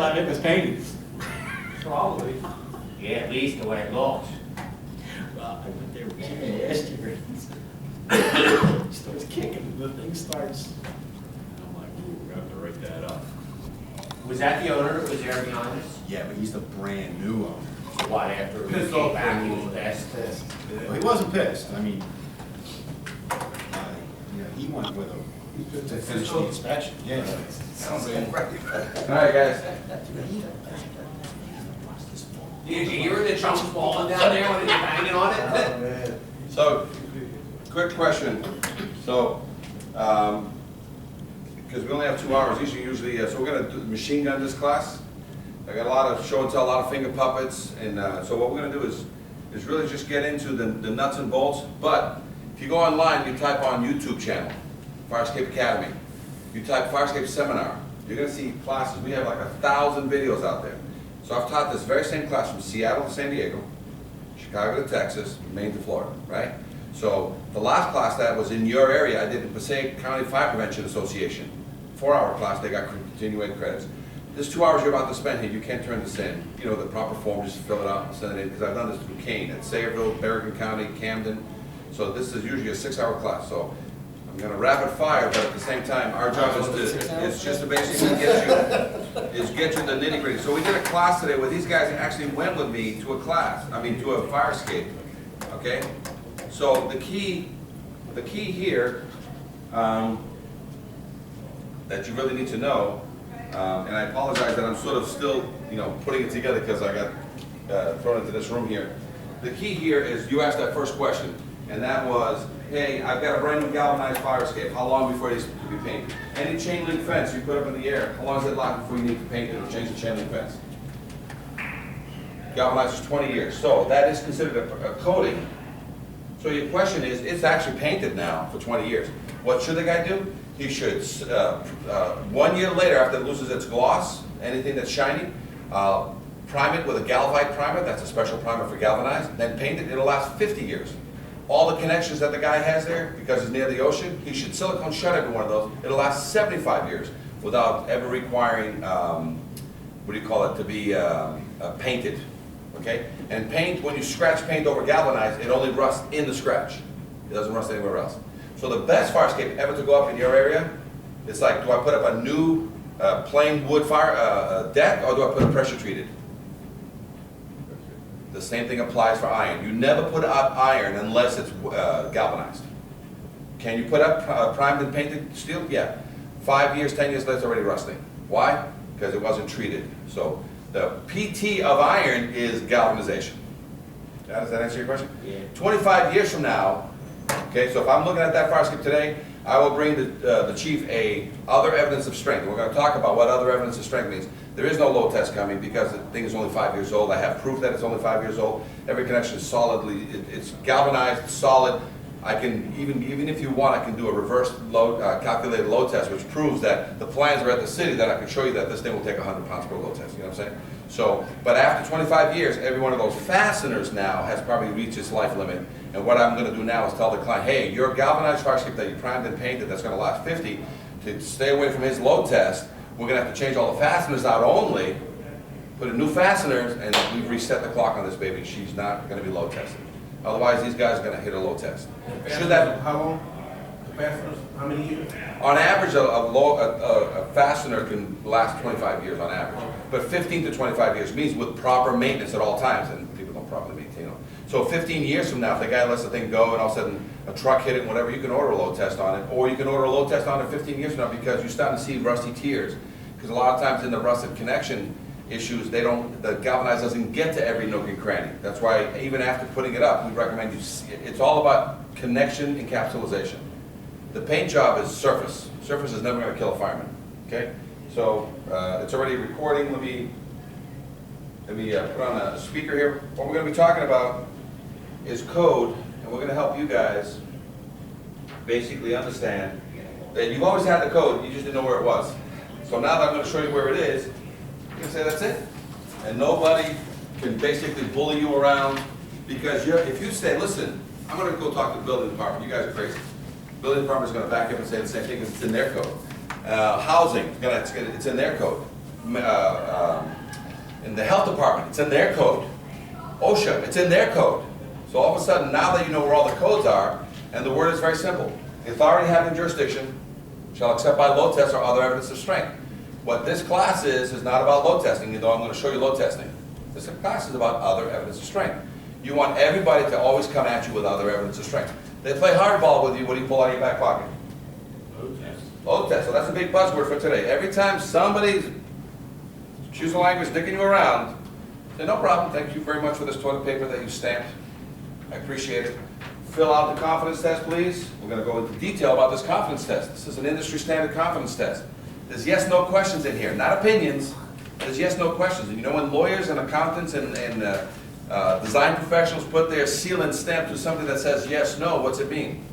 time it was painted. Probably. Yeah, at least the way it looks. Well, I went there with Jimmy last year. He starts kicking, the thing starts. I'm like, ooh, we're gonna have to write that up. Was that the owner that was there behind us? Yeah, but he's the brand new owner. What, after we Pissed came off back, when he he was pissed? Well, he wasn't pissed, I mean, he went with him to finish the inspection, yeah. Sounds like All right, guys. Did you hear the chunks falling down there when they were banging on it? man. So, quick question. So, because we only have 2 hours, usually, so we're gonna do machine gun this class. I got a lot of show and tell, a lot of finger puppets, and so what we're gonna do is really just get into the nuts and bolts. But if you go online, you type on YouTube channel, Firescape Academy. You type Firescape Seminar, you're gonna see classes. We have like 1,000 videos out there. So I've taught this very same class from Seattle to San Diego, Chicago to Texas, Maine to Florida, right? So the last class that was in your area, I did in Passaic County Fire Prevention Association. 4-hour class, they got continuing credits. This 2 hours you're about to spend here, you can't turn this in. You know, the proper form, just fill it out and send it in, because I've done this through Kane, at Sayreville, Bergen County, Camden. So this is usually a 6-hour class. So I'm gonna rapid fire, but at the same time, our job is just to basically get you the nitty gritty. So we did a class today where these guys actually went with me to a class, to a fire escape, okay? So the key here, that you really need to know, and I apologize that I'm sort of still, putting it together because I got thrown into this room here. The key here is you asked that first question, and that was, hey, I've got a brand new galvanized fire escape. How long before it needs to be painted? Any chain link fence you put up in the air, how long does it last before you need to paint it or change the chain link fence? Galvanized is 20 years. So that is considered a coating. So your question is, it's actually painted now for 20 years. What should the guy do? He should, 1 year later, after it loses its gloss, anything that's shiny, prime it with a Galvite primer. That's a special primer for galvanized. Then paint it. It'll last 50 years. All the connections that the guy has there, because it's near the ocean, he should silicone shut every one of those. It'll last 75 years without ever requiring, to be painted, okay? And paint, when you scratch paint over galvanized, it only rusts in the scratch. It doesn't rust anywhere else. So the best fire escape ever to go up in your area, it's like, do I put up a new plain wood fire deck, or do I put a pressure treated? The same thing applies for iron. You never put up iron unless it's galvanized. Can you put up primed and painted steel? Yeah. 5 years, 10 years later, it's already rusting. Why? Because it wasn't treated. So the PT of iron is galvanization. Does that answer your question? Yeah. 25 years from now, okay, so if I'm looking at that fire escape today, I will bring the chief other evidence of strength. And we're going to talk about what other evidence of strength means. There is no load test coming because the thing is only 5 years old. I have proof that it's only 5 years old. Every connection is solidly, it's galvanized, it's solid. I can, even if you want, I can do a reverse load, calculated load test, which proves that the plans are at the city that I can show you that this thing will take 100 pounds per load test, you know what I'm saying? So, but after 25 years, every one of those fasteners now has probably reached its life limit. And what I'm gonna do now is tell the client, hey, your galvanized fire escape that you primed and painted that's gonna last 50, to stay away from his load test, we're gonna have to change all the fasteners out only, put in new fasteners, and we've reset the clock on this baby. She's not gonna be load tested. Otherwise, these guys are gonna hit a load test. Should that, How long? The fasteners, how many years? on average, a fastener can last 25 years on average. But 15 to 25 years means with proper maintenance at all times, and people don't properly maintain them. So 15 years from now, if the guy lets the thing go and all of a sudden a truck hit it and whatever, you can order a load test on it, or you can order a load test on it 15 years from now because you're starting to see rusty tears. Because a lot of times in the rusted connection issues, the galvanized doesn't get to every nook and cranny. That's why even after putting it up, we recommend you, it's all about connection encapsulation. The paint job is surface. Surface is never going to kill a fireman, okay? So it's already recording. Let me put on a speaker here. What we're going to be talking about is code, and we're going to help you guys basically understand that you've always had the code, you just didn't know where it was. So now that I'm going to show you where it is, you can say that's it. And nobody can basically bully you around because if you say, listen, I'm going to go talk to the building department, you guys are crazy. The building department is going to back up and say the same thing because it's in their code. Housing, it's in their code. In the health department, it's in their code. OSHA, it's in their code. So all of a sudden, now that you know where all the codes are, and the word is very simple, the authority having jurisdiction shall accept by load test or other evidence of strength. What this class is not about load testing, although I'm going to show you load testing. This class is about other evidence of strength. You want everybody to always come at you with other evidence of strength. They play hardball with you. What do you pull out of your back pocket? Load test. Load test. So that's a big buzzword for today. Every time somebody's, choose the language, dicking you around, say, no problem, thank you very much for this toilet paper that you stamped. I appreciate it. Fill out the confidence test, please. We're going to go into detail about this confidence test. This is an industry standard confidence test. There's yes, no questions in here, not opinions. There's yes, no questions. And you know when lawyers and accountants and design professionals put their seal and stamp to something that says yes, no, what's it mean?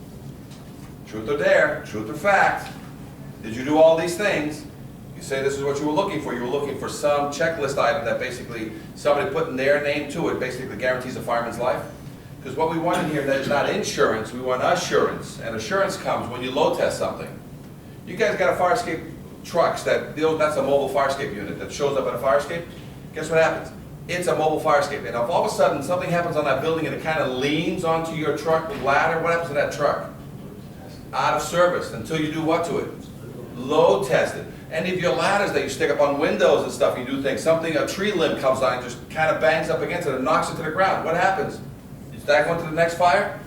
Truth or dare, truth or fact. Did you do all these things? You say this is what you were looking for. You were looking for some checklist item that basically somebody putting their name to it basically guarantees a fireman's life. Because what we want in here is not insurance, we want assurance. And assurance comes when you load test something. You guys got a fire escape trucks that's a mobile fire escape unit that shows up at a fire escape. Guess what happens? It's a mobile fire escape. And if all of a sudden something happens on that building and it kind of leans onto your truck with ladder, what happens to that truck? Out of service until you do what to it? Load test it. Any of your ladders that you stick up on windows and stuff, you do things. Something, a tree limb comes on and just kind of bangs up against it and knocks it to the ground. What happens? Is that going to the next fire?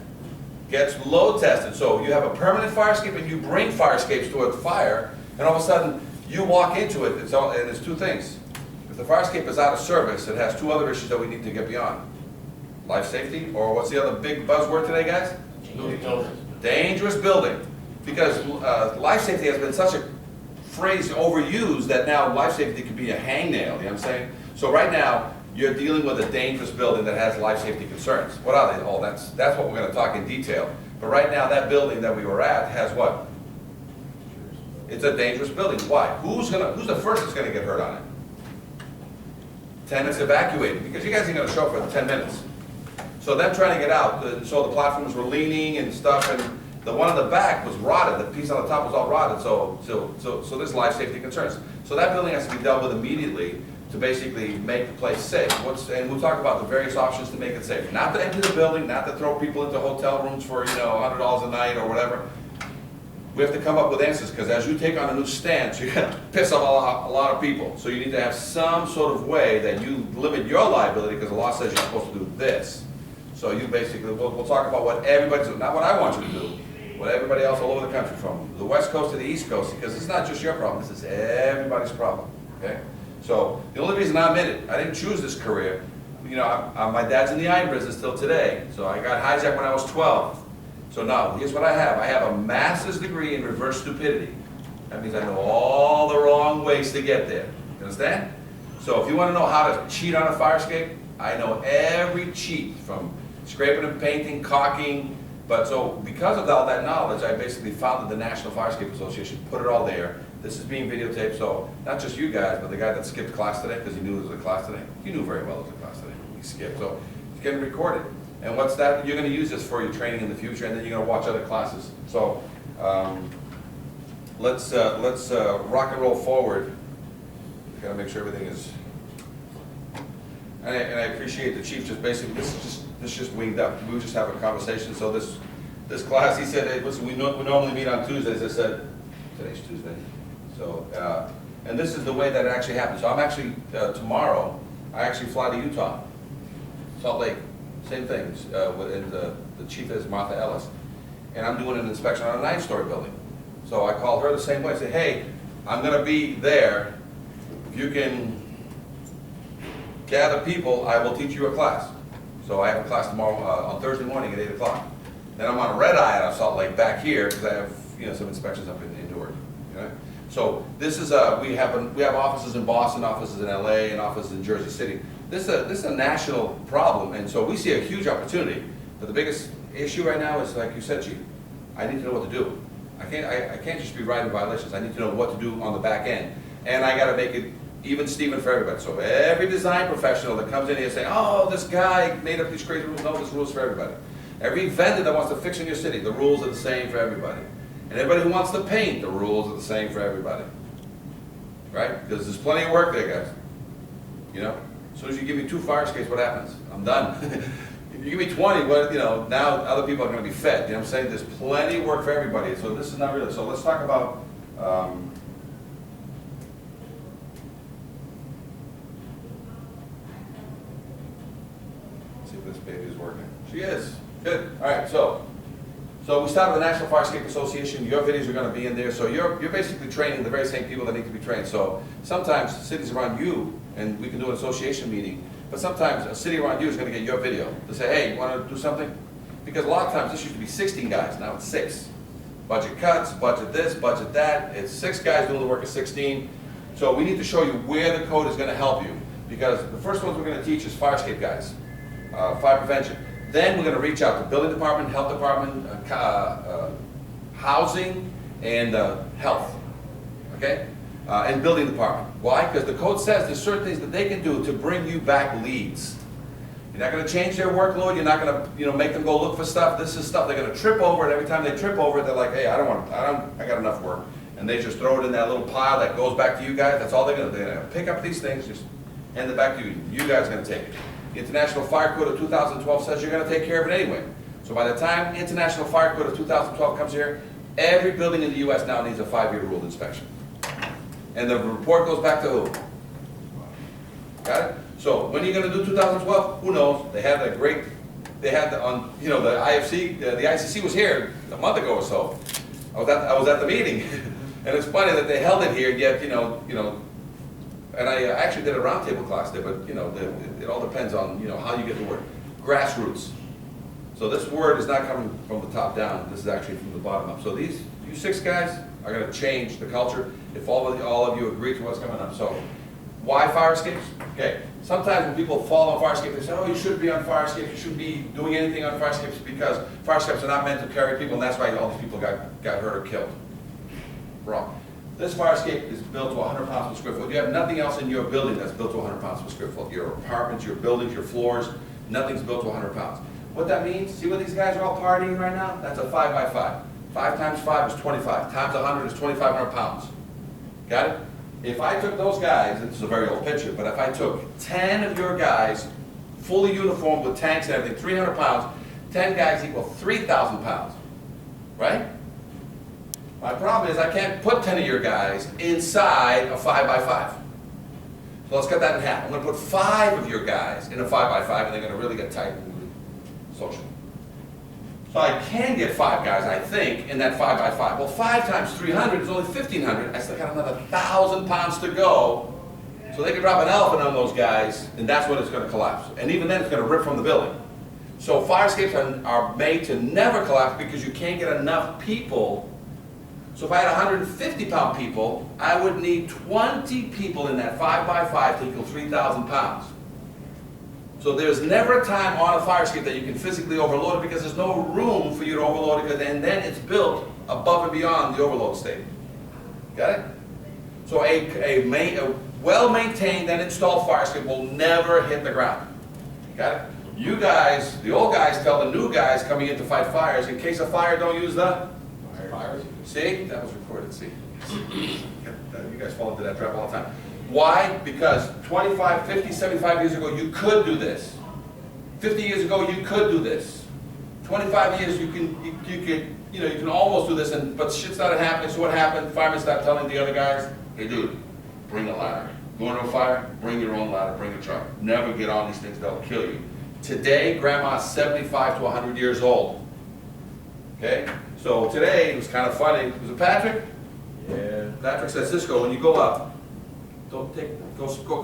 Gets load tested. So you have a permanent fire escape and you bring fire escapes to a fire, and all of a sudden you walk into it, and there's two things. If the fire escape is out of service, it has two other issues that we need to get beyond. Life safety, or what's the other big buzzword today, guys? Dangerous building. Because life safety has been such a phrase overused that now life safety could be a hangnail, you know what I'm saying? So right now, you're dealing with a dangerous building that has life safety concerns. What are they? Oh, that's what we're going to talk in detail. But right now, that building that we were at has what? It's a dangerous building. Why? Who's the first that's going to get hurt on it? Tenants evacuated, because you guys ain't going to show up for 10 minutes. So them trying to get out, so the platforms were leaning and stuff, and the one in the back was rotted. The piece on the top was all rotted. So there's life safety concerns. So that building has to be dealt with immediately to basically make the place safe. And we'll talk about the various options to make it safe. Not to empty the building, not to throw people into hotel rooms for $100 a night or whatever. We have to come up with answers, because as you take on a new stance, you're going to piss off a lot of people. So you need to have some sort of way that you limit your liability, because the law says you're supposed to do this. So you basically, we'll talk about what everybody's doing, not what I want you to do, what everybody else all over the country, from the West Coast to the East Coast, because it's not just your problem, this is everybody's problem, okay? So the only reason I'm in it, I didn't choose this career. My dad's in the iron business still today, so I got hijacked when I was 12. So now, here's what I have. I have a master's degree in reverse stupidity. That means I know all the wrong ways to get there. You understand? So if you want to know how to cheat on a fire escape, I know every cheat, from scraping and painting, caulking. But so because of all that knowledge, I basically founded the National Fire Escape Association, put it all there. This is being videotaped, so not just you guys, but the guy that skipped class today, because he knew it was a class today. He knew very well it was a class today. He skipped, so it's getting recorded. And what's that? You're going to use this for your training in the future, and then you're going to watch other classes. So let's rock and roll forward. Got to make sure everything is. And I appreciate the chief just basically. This just winged up. We were just having a conversation. So this class, he said, hey, listen, we normally meet on Tuesdays. I said, today's Tuesday. So and this is the way that it actually happens. So I'm actually tomorrow. I actually fly to Utah, Salt Lake. Same thing, and the chief is Martha Ellis, and I'm doing an inspection on a 9-story building. So I called her the same way. I said, hey, I'm going to be there. If you can gather people, I will teach you a class. So I have a class tomorrow on Thursday morning at 8 o'clock. Then I'm on a red eye out of Salt Lake back here, because I have some inspections up in Newark. Okay? So this is we have offices in Boston, offices in LA, and offices in Jersey City. This is a national problem, and so we see a huge opportunity. But the biggest issue right now is, like you said, Chief, I need to know what to do. I can't just be writing violations. I need to know what to do on the back end, and I got to make it even Steven for everybody. So every design professional that comes in here saying, "Oh, this guy made up these crazy rules," no, this rules for everybody. Every vendor that wants to fix in your city, the rules are the same for everybody. And everybody who wants to paint, the rules are the same for everybody. Right? Because there's plenty of work there, guys. As soon as you give me 2 fire escapes, what happens? I'm done. If you give me 20, what, you know, now other people are gonna be fed, you know what I'm saying? There's plenty of work for everybody, so this is not really, so let's talk about, see if this baby is working. She is, good, all right, so we started the National Fire Escape Association, your videos are gonna be in there, so you're basically training the very same people that need to be trained. So sometimes cities around you, and we can do an association meeting, but sometimes a city around you is gonna get your video. They say, hey, you wanna do something? Because a lot of times this used to be 16 guys, now it's 6. Budget cuts, budget this, budget that, it's 6 guys doing the work of 16. So we need to show you where the code is gonna help you. Because the first ones we're gonna teach is fire escape guys, fire prevention. Then we're going to reach out to building department, health department, housing, and health, okay? And building department. Why? Because the code says there's certain things that they can do to bring you back leads. You're not going to change their workload. You're not going to, you know, make them go look for stuff. This is stuff they're going to trip over, and every time they trip over it, they're like, hey, I got enough work. And they just throw it in that little pile that goes back to you guys. That's all they're going to do. They're going to pick up these things, just hand it back to you. You guys are going to take it. The International Fire Code of 2012 says you're going to take care of it anyway. So by the time the International Fire Code of 2012 comes here, every building in the U.S. now needs a 5-year ruled inspection. And the report goes back to who? Got it? So when are you going to do 2012? Who knows? They had the you know, the IFC, the ICC was here a month ago or so. I was at the meeting, and it's funny that they held it here. Yet you know. And I actually did a roundtable class there, but you know, it all depends on, you know, how you get the word. Grassroots. So this word is not coming from the top down, this is actually from the bottom up. So you 6 guys are gonna change the culture if all of you agree to what's coming up. So why fire escapes? Okay, sometimes when people fall on fire escapes, they say, oh, you shouldn't be on fire escapes, you shouldn't be doing anything on fire escapes because fire escapes are not meant to carry people, and that's why all these people got hurt or killed. Wrong. This fire escape is built to 100 pounds per square foot. You have nothing else in your building that's built to 100 pounds per square foot. Your apartments, your buildings, your floors, nothing's built to 100 pounds. What that means, see what these guys are all partying right now? That's a 5 by 5. 5 times 5 is 25. Times 100 is 2,500 pounds. Got it? If I took those guys, this is a very old picture, but if I took 10 of your guys, fully uniformed with tanks and everything, 300 pounds, 10 guys equal 3,000 pounds. Right? My problem is I can't put 10 of your guys inside a 5 by 5. So let's cut that in half. I'm going to put 5 of your guys in a 5 by 5, and they're going to really get tight and social. So I can get 5 guys, I think, in that 5 by 5. Well, 5 times 300 is only 1,500. I still got another 1,000 pounds to go. So they can drop an elephant on those guys, and that's when it's going to collapse. And even then, it's going to rip from the building. So fire escapes are made to never collapse because you can't get enough people. So if I had 150-pound people, I would need 20 people in that 5 by 5 to equal 3,000 pounds. So there's never a time on a fire escape that you can physically overload it because there's no room for you to overload it, and then it's built above and beyond the overload state. Got it? So a well-maintained and installed fire escape will never hit the ground. Got it? You guys, the old guys, tell the new guys coming in to fight fires, in case of fire, don't use the fires. See? That was recorded, see? You guys fall into that trap all the time. Why? Because 25, 50, 75 years ago, you could do this. 50 years ago, you could do this. 25 years, you can almost do this, but shit started happening, so what happened? Firemen started telling the other guys, hey dude, bring a ladder. Going to a fire, bring your own ladder, bring a truck. Never get on these things, they'll kill you. Today, grandma's 75 to 100 years old. Okay? So today, it was kind of funny. Was it Patrick? Yeah. Patrick said, Cisco, when you go up, go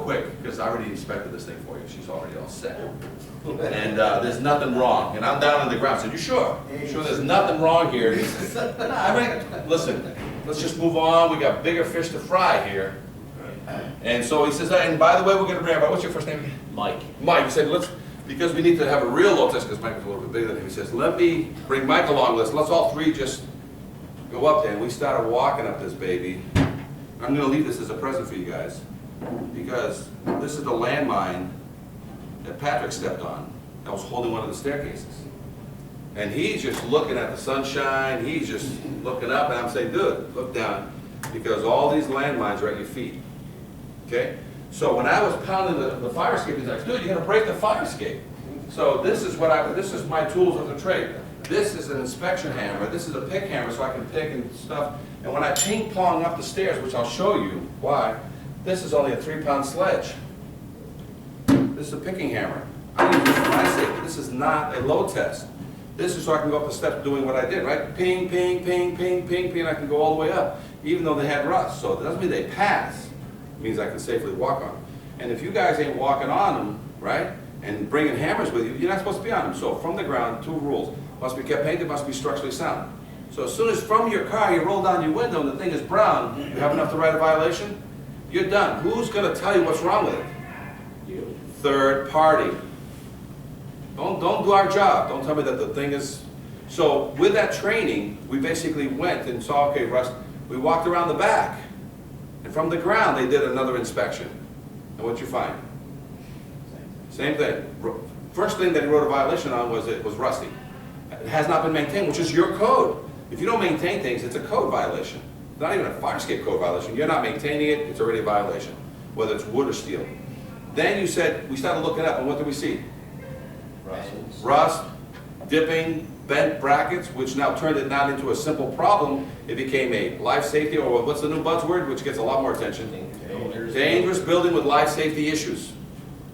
quick, because I already inspected this thing for you. She's already all set. And there's nothing wrong. And I'm down on the ground. I said, you sure? You sure there's nothing wrong here? He said, nah, listen, let's just move on. We got bigger fish to fry here. And so he says, and by the way, we're going to bring about, what's your first name again? Mike. Mike. He said, because we need to have a real low test, because Mike was a little bit bigger than him. He says, let me bring Mike along with us. Let's all three just go up there. And we started walking up this baby. I'm going to leave this as a present for you guys, because this is the landmine that Patrick stepped on that was holding one of the staircases. And he's just looking at the sunshine, he's just looking up, and I'm saying, dude, look down, because all these landmines are at your feet. Okay? So when I was pounding the fire escape, he's like, dude, you gotta break the fire escape. So this is this is my tools of the trade. This is an inspection hammer, this is a pick hammer so I can pick and stuff. And when I ping pong up the stairs, which I'll show you why, this is only a 3-pound sledge. This is a picking hammer. I use this for my safety. This is not a load test. This is so I can go up the steps doing what I did, right? Ping, ping, ping, ping, ping, ping, I can go all the way up, even though they had rust. So it doesn't mean they pass. It means I can safely walk on them. And if you guys ain't walking on them, right, and bringing hammers with you, you're not supposed to be on them. So from the ground, 2 rules. Must be kept painted, must be structurally sound. So as soon as from your car you roll down your window and the thing is brown, you have enough to write a violation, you're done. Who's gonna tell you what's wrong with it? You. Third party. Don't do our job. Don't tell me that the thing is. So with that training, we basically went and saw, okay, rust, we walked around the back. And from the ground, they did another inspection. And what'd you find? Same thing. First thing that he wrote a violation on was it was rusty. It has not been maintained, which is your code. If you don't maintain things, it's a code violation. It's not even a fire escape code violation. You're not maintaining it, it's already a violation, whether it's wood or steel. Then you said, we started looking up, and what did we see? Rust, dipping, bent brackets, which now turned it not into a simple problem. It became a life safety, or what's the new buzzword, which gets a lot more attention? Dangerous building with life safety issues.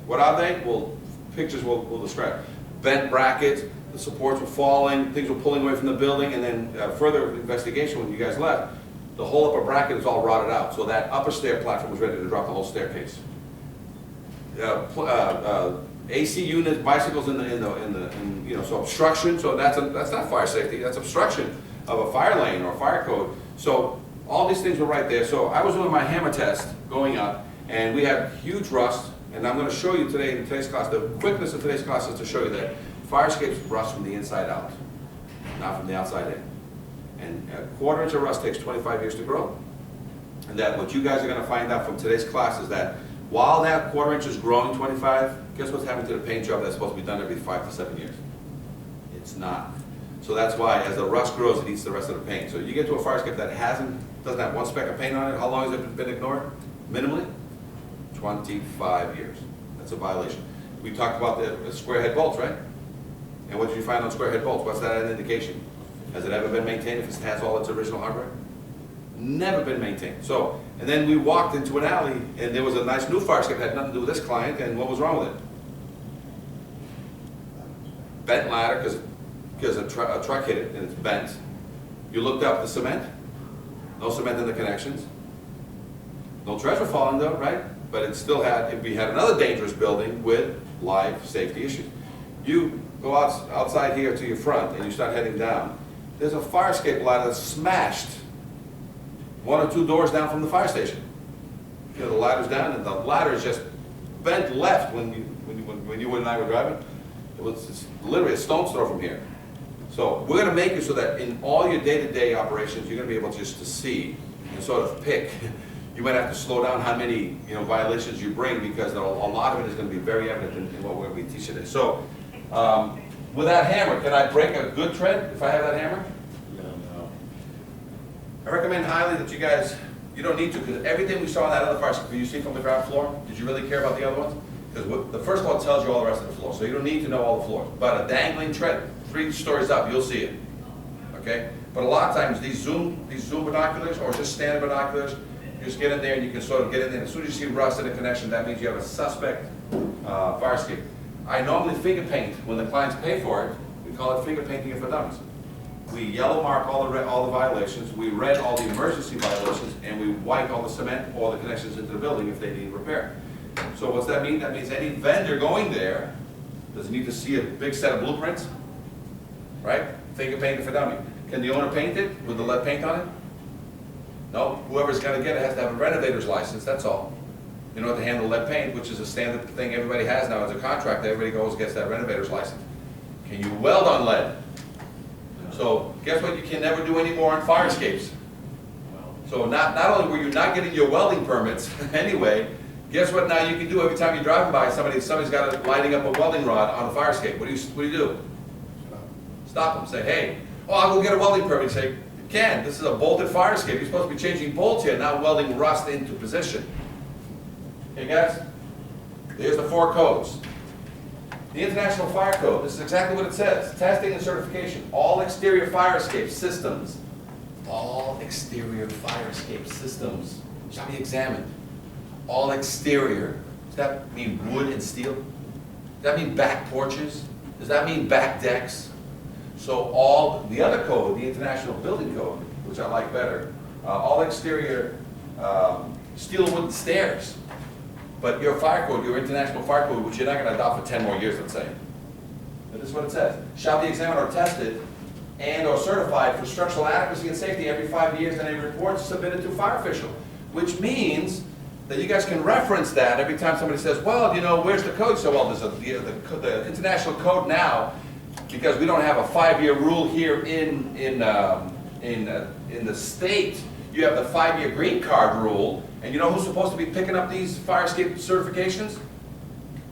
What are they? Well, pictures will describe. Bent brackets, the supports were falling, things were pulling away from the building, and then further investigation when you guys left, the whole upper bracket is all rotted out. So that upper stair platform was ready to drop the whole staircase. AC units, bicycles so obstruction, so that's not fire safety, that's obstruction of a fire lane or fire code. So all these things were right there. So I was doing my hammer test going up, and we had huge rust, and I'm going to show you today in today's class, the quickness of today's class is to show you that fire escapes rust from the inside out, not from the outside in. And a 1/4 inch of rust takes 25 years to grow. And that what you guys are going to find out from today's class is that while that 1/4 inch is growing 25, guess what's happening to the paint job that's supposed to be done every 5 to 7 years? It's not. So that's why as the rust grows, it eats the rest of the paint. So you get to a fire escape that doesn't have one speck of paint on it, how long has it been ignored? Minimally? 25 years. That's a violation. We talked about the square head bolts, right? And what did you find on square head bolts? What's that an indication? Has it ever been maintained if it has all its original hardware? Never been maintained. So, and then we walked into an alley, and there was a nice new fire escape that had nothing to do with this client, and what was wrong with it? Bent ladder, because a truck hit it, and it's bent. You looked up the cement, no cement in the connections. No treasure falling though, right? But it still we had another dangerous building with life safety issues. You go outside here to your front, and you start heading down. There's a fire escape ladder that's smashed 1 or 2 doors down from the fire station. You know, the ladder's down, and the ladder is just bent left when you and I were driving. It's literally a stone's throw from here. So we're going to make it so that in all your day-to-day operations, you're going to be able just to see and sort of pick. You might have to slow down how many violations you bring, because a lot of it is going to be very evident in what we're going to be teaching today. So with that hammer, can I break a good tread if I have that hammer? No. I recommend highly that you guys, you don't need to, because everything we saw on that other fire escape, you see from the ground floor, did you really care about the other ones? Because the first one tells you all the rest of the floor, so you don't need to know all the floors. But a dangling tread, 3 stories up, you'll see it. Okay? But a lot of times these zoom binoculars, or just standard binoculars, you just get in there and you can sort of get in there. As soon as you see rust in a connection, that means you have a suspect fire escape. I normally finger paint when the clients pay for it. We call it finger painting it for dummies. We yellow mark all the violations, we red all the emergency violations, and we white all the cement or the connections into the building if they need repair. So what's that mean? That means any vendor going there does need to see a big set of blueprints, right? Finger painted for dummy. Can the owner paint it with the lead paint on it? No, whoever's gonna get it has to have a renovator's license, that's all. In order to handle lead paint, which is a standard thing everybody has now as a contractor, everybody goes and gets that renovator's license. Can you weld on lead? So guess what you can never do anymore on fire escapes? So not only were you not getting your welding permits anyway, guess what now you can do every time you're driving by, somebody's got it lighting up a welding rod on a fire escape. What do you do? Stop them, say, hey, I'll go get a welding permit. You say, you can't, this is a bolted fire escape. You're supposed to be changing bolts here, not welding rust into position. Okay, guys? Here's the 4 codes. The International Fire Code, this is exactly what it says. Testing and certification, all exterior fire escape systems. All exterior fire escape systems shall be examined. All exterior, does that mean wood and steel? Does that mean back porches? Does that mean back decks? So all, the other code, the International Building Code, which I like better, all exterior steel and wooden stairs. But your fire code, your International Fire Code, which you're not gonna adopt for 10 more years, let's say. But this is what it says. Shall be examined or tested and or certified for structural adequacy and safety every 5 years, and a report submitted to fire official. Which means that you guys can reference that every time somebody says, well, you know, where's the code? So, well, there's the international code now, because we don't have a 5-year rule here in the state. You have the 5-year green card rule, and you know who's supposed to be picking up these fire escape certifications?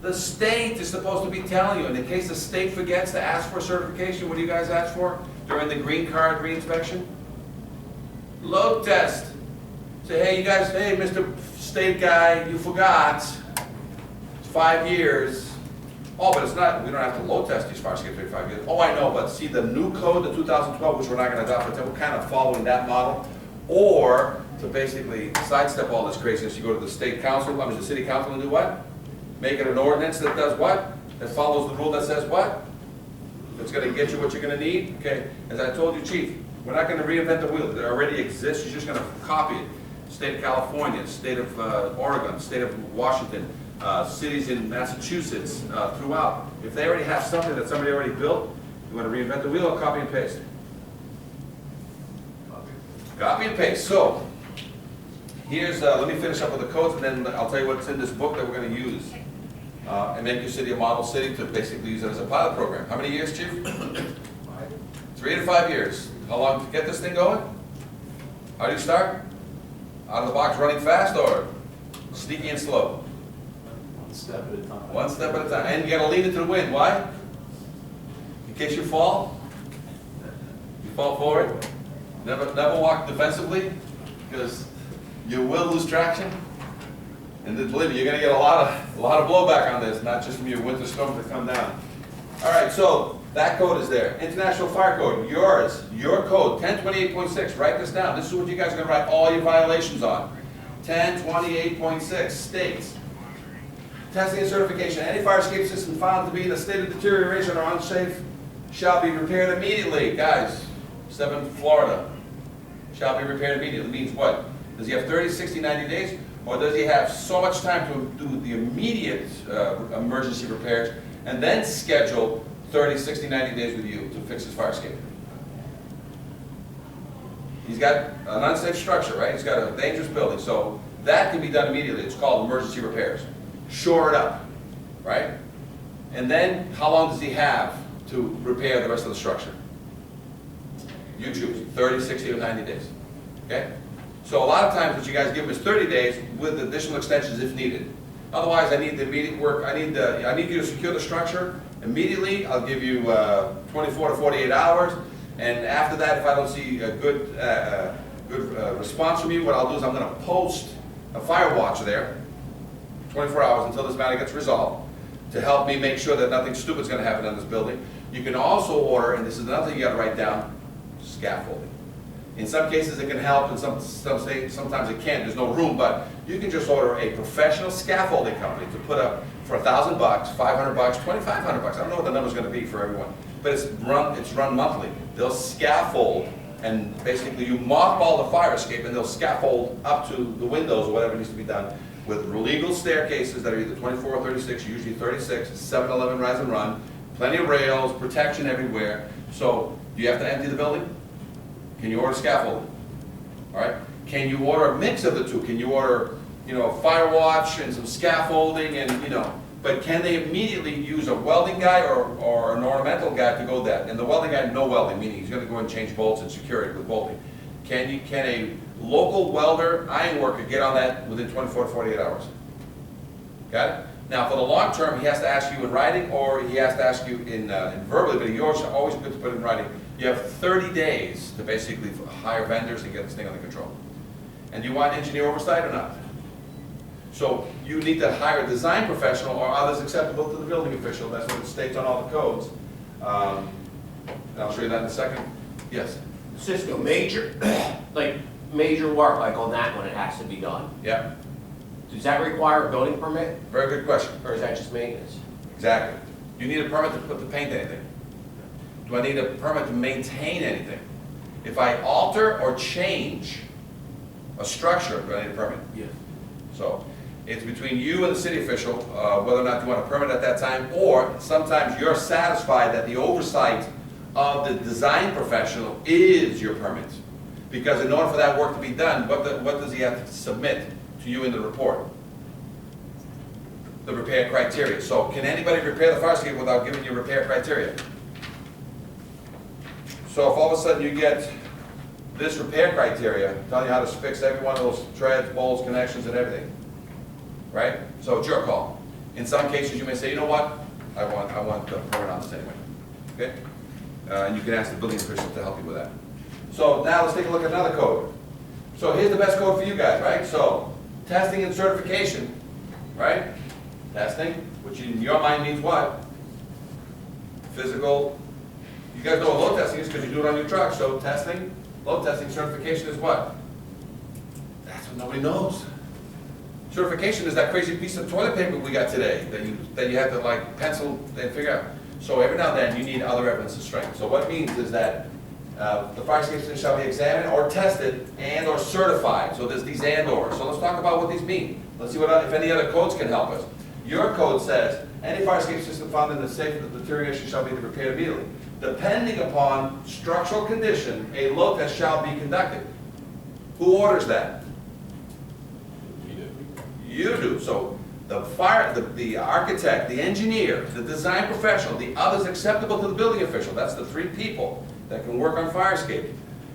The state is supposed to be telling you, and in case the state forgets to ask for certification, what do you guys ask for during the green card reinspection? Load test. Say, hey, you guys, hey, Mr. State guy, you forgot. It's 5 years. Oh, but it's not, we don't have to load test these fire escapes every 5 years. Oh, I know, but see the new code, the 2012, which we're not gonna adopt, but we're kind of following that model. Or to basically sidestep all this craziness, you go to the state council, the city council, and do what? Make it an ordinance that does what? That follows the rule that says what? That's gonna get you what you're gonna need? Okay, as I told you, chief, we're not gonna reinvent the wheel. It already exists, you're just gonna copy it. State of California, state of Oregon, state of Washington, cities in Massachusetts, throughout. If they already have something that somebody already built, you wanna reinvent the wheel or copy and paste? Copy and paste. So, here's, let me finish up with the codes, and then I'll tell you what's in this book that we're gonna use. And make your city a model city to basically use it as a pilot program. How many years, chief? 3 to 5 years. How long to get this thing going? How do you start? Out of the box running fast or sneaky and slow? One step at a time. One step at a time. And you gotta lean into the wind. Why? In case you fall. You fall forward. Never walk defensively, because you will lose traction. And then believe me, you're gonna get a lot of blowback on this, not just from your winter storms that come down. All right, so that code is there. International Fire Code, yours, your code, 1028.6. Write this down. This is what you guys are gonna write all your violations on. 1028.6 states, testing and certification. Any fire escape system found to be in a state of deterioration or unsafe shall be repaired immediately. Guys, 7 Florida, shall be repaired immediately. Means what? Does he have 30, 60, 90 days? Or does he have so much time to do the immediate emergency repairs and then schedule 30, 60, 90 days with you to fix his fire escape? He's got an unsafe structure, right? He's got a dangerous building, so that can be done immediately. It's called emergency repairs. Shore it up, right? And then how long does he have to repair the rest of the structure? You choose, 30, 60, or 90 days, okay? So a lot of times what you guys give them is 30 days with additional extensions if needed. Otherwise, I need the immediate work, I need you to secure the structure immediately. I'll give you 24 to 48 hours. And after that, if I don't see a good response from you, what I'll do is I'm gonna post a fire watch there, 24 hours until this matter gets resolved, to help me make sure that nothing stupid's gonna happen in this building. You can also order, and this is another thing you gotta write down, scaffolding. In some cases it can help, and sometimes it can't, there's no room, but you can just order a professional scaffolding company to put up for $1,000, $500, $2,500. I don't know what the number's gonna be for everyone, but it's run monthly. They'll scaffold, and basically you mothball the fire escape, and they'll scaffold up to the windows or whatever needs to be done with legal staircases that are either 24 or 36, usually 36, 7-Eleven rise and run, plenty of rails, protection everywhere. So, do you have to empty the building? Can you order scaffolding? All right. Can you order a mix of the two? Can you order, fire watch and some scaffolding and, but can they immediately use a welding guy or an ornamental guy to go that? And the welding guy, no welding, meaning he's going to go and change bolts and secure it with bolting. Can a local welder, iron worker get on that within 24 to 48 hours? Got it? Now, for the long term, he has to ask you in writing, or he has to ask you in verbally, but you're always good to put it in writing. You have 30 days to basically hire vendors and get this thing under control. And do you want engineer oversight or not? So you need to hire a design professional or others acceptable to the building official. That's what it states on all the codes. And I'll show you that in a second. Yes? Cisco, major, like, major work, like on that one, it has to be done. Yeah. Does that require a building permit, Very good question. or is that just maintenance? Exactly. Do you need a permit to paint anything? Do I need a permit to maintain anything? If I alter or change a structure, do I need a permit? Yeah. So it's between you and the city official, whether or not you want a permit at that time, or sometimes you're satisfied that the oversight of the design professional is your permit. Because in order for that work to be done, what does he have to submit to you in the report? The repair criteria. So can anybody repair the fire escape without giving you repair criteria? So if all of a sudden you get this repair criteria, telling you how to fix every one of those treads, bowls, connections, and everything, right? So it's your call. In some cases, you may say, you know what, I want the permit on this anyway. Okay? And you can ask the building official to help you with that. So now let's take a look at another code. So here's the best code for you guys, right? So testing and certification, right? Testing, which in your mind means what? Physical. You guys know what load testing is because you do it on your truck. So testing, load testing, certification is what? That's what nobody knows. Certification is that crazy piece of toilet paper we got today that you have to like pencil and figure out. So every now and then you need other evidence of strength. So what it means is that the fire escape system shall be examined or tested and or certified. So there's these and or. So let's talk about what these mean. Let's see if any other codes can help us. Your code says, any fire escape system found in the safe of deterioration shall be repaired immediately. Depending upon structural condition, a load test shall be conducted. Who orders that? You do. So the architect, the engineer, the design professional, the others acceptable to the building official, that's the three people that can work on fire escape,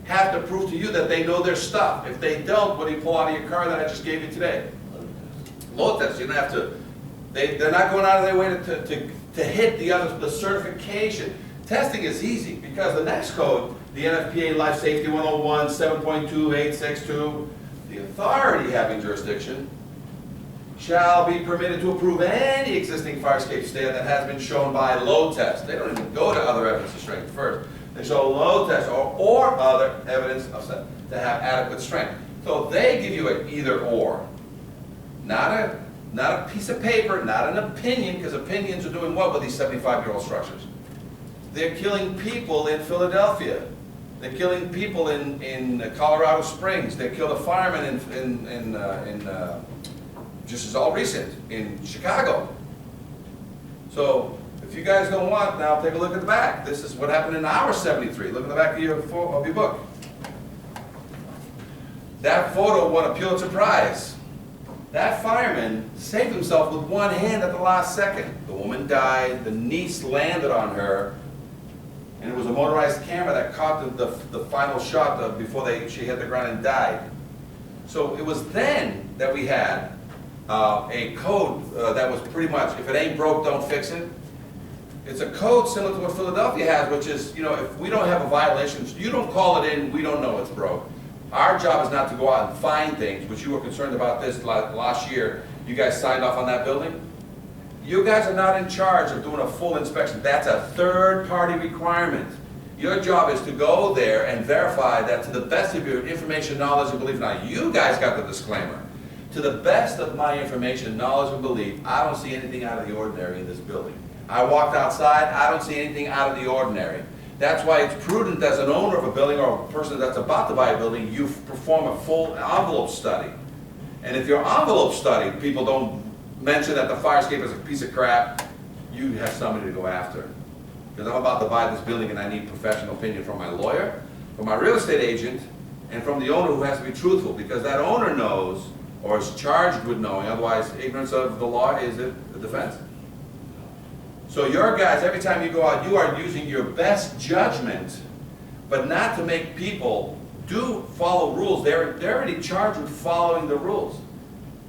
have to prove to you that they know their stuff. If they don't, what do you pull out of your car that I just gave you today? Load test. You don't have to, they're not going out of their way to hit the certification. Testing is easy because the next code, the NFPA Life Safety 101, 7.2862, the authority having jurisdiction shall be permitted to approve any existing fire escape stand that has been shown by load test. They don't even go to other evidence of strength first. They show load test or other evidence of strength to have adequate strength. So they give you an either or. Not a piece of paper, not an opinion, because opinions are doing what with these 75-year-old structures? They're killing people in Philadelphia. They're killing people in Colorado Springs. They killed a fireman just as all recent, in Chicago. So if you guys don't want, now take a look at the back. This is what happened in our 73. Look at the back of your book. That photo won a Pulitzer Prize. That fireman saved himself with one hand at the last second. The woman died, the niece landed on her, and it was a motorized camera that caught the final shot before she hit the ground and died. So it was then that we had a code that was pretty much, if it ain't broke, don't fix it. It's a code similar to what Philadelphia has, which is, you know, if we don't have a violation, you don't call it in, we don't know it's broke. Our job is not to go out and find things, which you were concerned about this last year. You guys signed off on that building. You guys are not in charge of doing a full inspection. That's a third-party requirement. Your job is to go there and verify that to the best of your information, knowledge, and belief. Now, you guys got the disclaimer. To the best of my information, knowledge, and belief, I don't see anything out of the ordinary in this building. I walked outside, I don't see anything out of the ordinary. That's why it's prudent as an owner of a building or a person that's about to buy a building, you perform a full envelope study. And if your envelope study, people don't mention that the fire escape is a piece of crap, you have somebody to go after. Because I'm about to buy this building and I need professional opinion from my lawyer, from my real estate agent, and from the owner who has to be truthful. Because that owner knows, or is charged with knowing, otherwise ignorance of the law is a defense. So your guys, every time you go out, you are using your best judgment, but not to make people do follow rules. They're already charged with following the rules.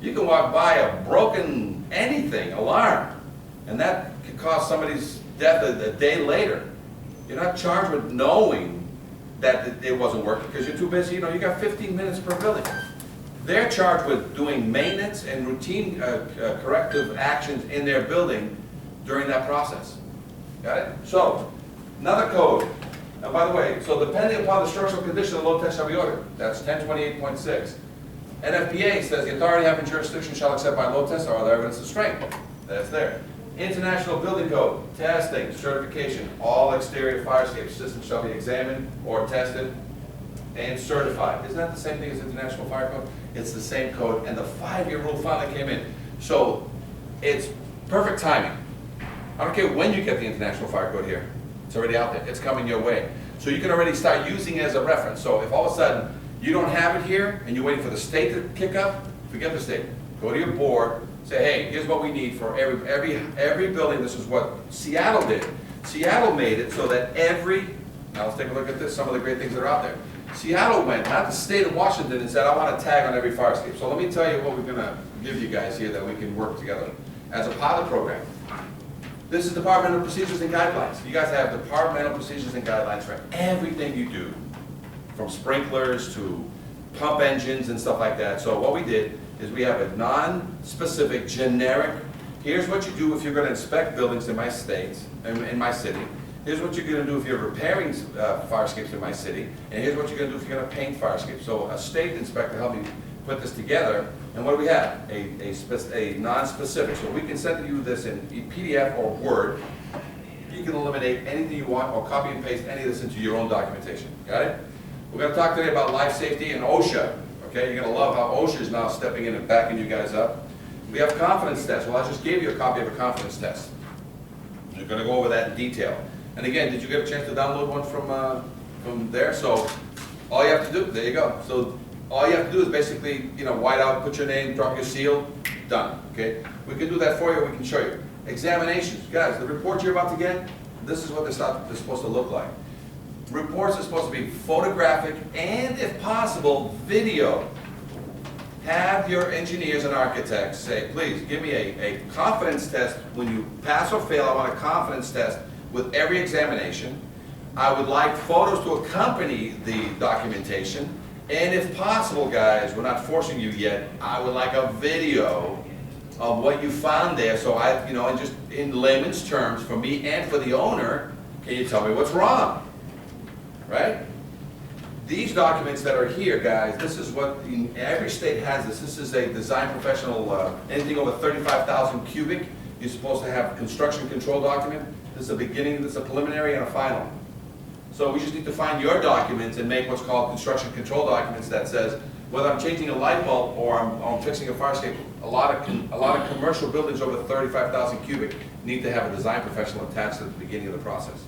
You can walk by a broken anything, alarm, and that could cause somebody's death a day later. You're not charged with knowing that it wasn't working because you're too busy. You know, you got 15 minutes per building. They're charged with doing maintenance and routine corrective actions in their building during that process. Got it? So, another code. And by the way, so depending upon the structural condition, the load test shall be ordered. That's 1028.6. NFPA says the authority having jurisdiction shall accept by load test or other evidence of strength. That's there. International Building Code, testing, certification, all exterior fire escape systems shall be examined or tested and certified. Isn't that the same thing as International Fire Code? It's the same code, and the 5-year rule finally came in. So, it's perfect timing. I don't care when you get the International Fire Code here. It's already out there. It's coming your way. So you can already start using it as a reference. So if all of a sudden you don't have it here and you're waiting for the state to kick up, forget the state. Go to your board, say, hey, here's what we need for every building. This is what Seattle did. Seattle made it so that now let's take a look at this, some of the great things that are out there. Seattle went, not the state of Washington, and said, I want a tag on every fire escape. So let me tell you what we're gonna give you guys here that we can work together as a pilot program. This is departmental procedures and guidelines. You guys have departmental procedures and guidelines for everything you do, from sprinklers to pump engines and stuff like that. So what we did is we have a non-specific, generic, here's what you do if you're gonna inspect buildings in my state, in my city. Here's what you're gonna do if you're repairing fire escapes in my city. And here's what you're gonna do if you're gonna paint fire escapes. So a state inspector helped me put this together. And what do we have? A non-specific. So we can send you this in PDF or Word. You can eliminate anything you want or copy and paste any of this into your own documentation. Got it? We're going to talk today about life safety and OSHA. Okay, you're going to love how OSHA is now stepping in and backing you guys up. We have confidence tests. Well, I just gave you a copy of a confidence test. We're going to go over that in detail. And again, did you get a chance to download one from there? So all you have to do, there you go. So all you have to do is basically, white out, put your name, drop your seal, done, okay? We can do that for you, we can show you. Examinations, guys, the report you're about to get, this is what they're supposed to look like. Reports are supposed to be photographic and, if possible, video. Have your engineers and architects say, please, give me a confidence test. When you pass or fail, I want a confidence test with every examination. I would like photos to accompany the documentation. And if possible, guys, we're not forcing you yet, I would like a video of what you found there. So and just in layman's terms, for me and for the owner, can you tell me what's wrong? Right? These documents that are here, guys, this is what, every state has this. This is a design professional, anything over 35,000 cubic, you're supposed to have a construction control document. This is a beginning, this is a preliminary and a final. So we just need to find your documents and make what's called construction control documents that says whether I'm changing a light bulb or I'm fixing a fire escape. A lot of commercial buildings over 35,000 cubic need to have a design professional attached at the beginning of the process.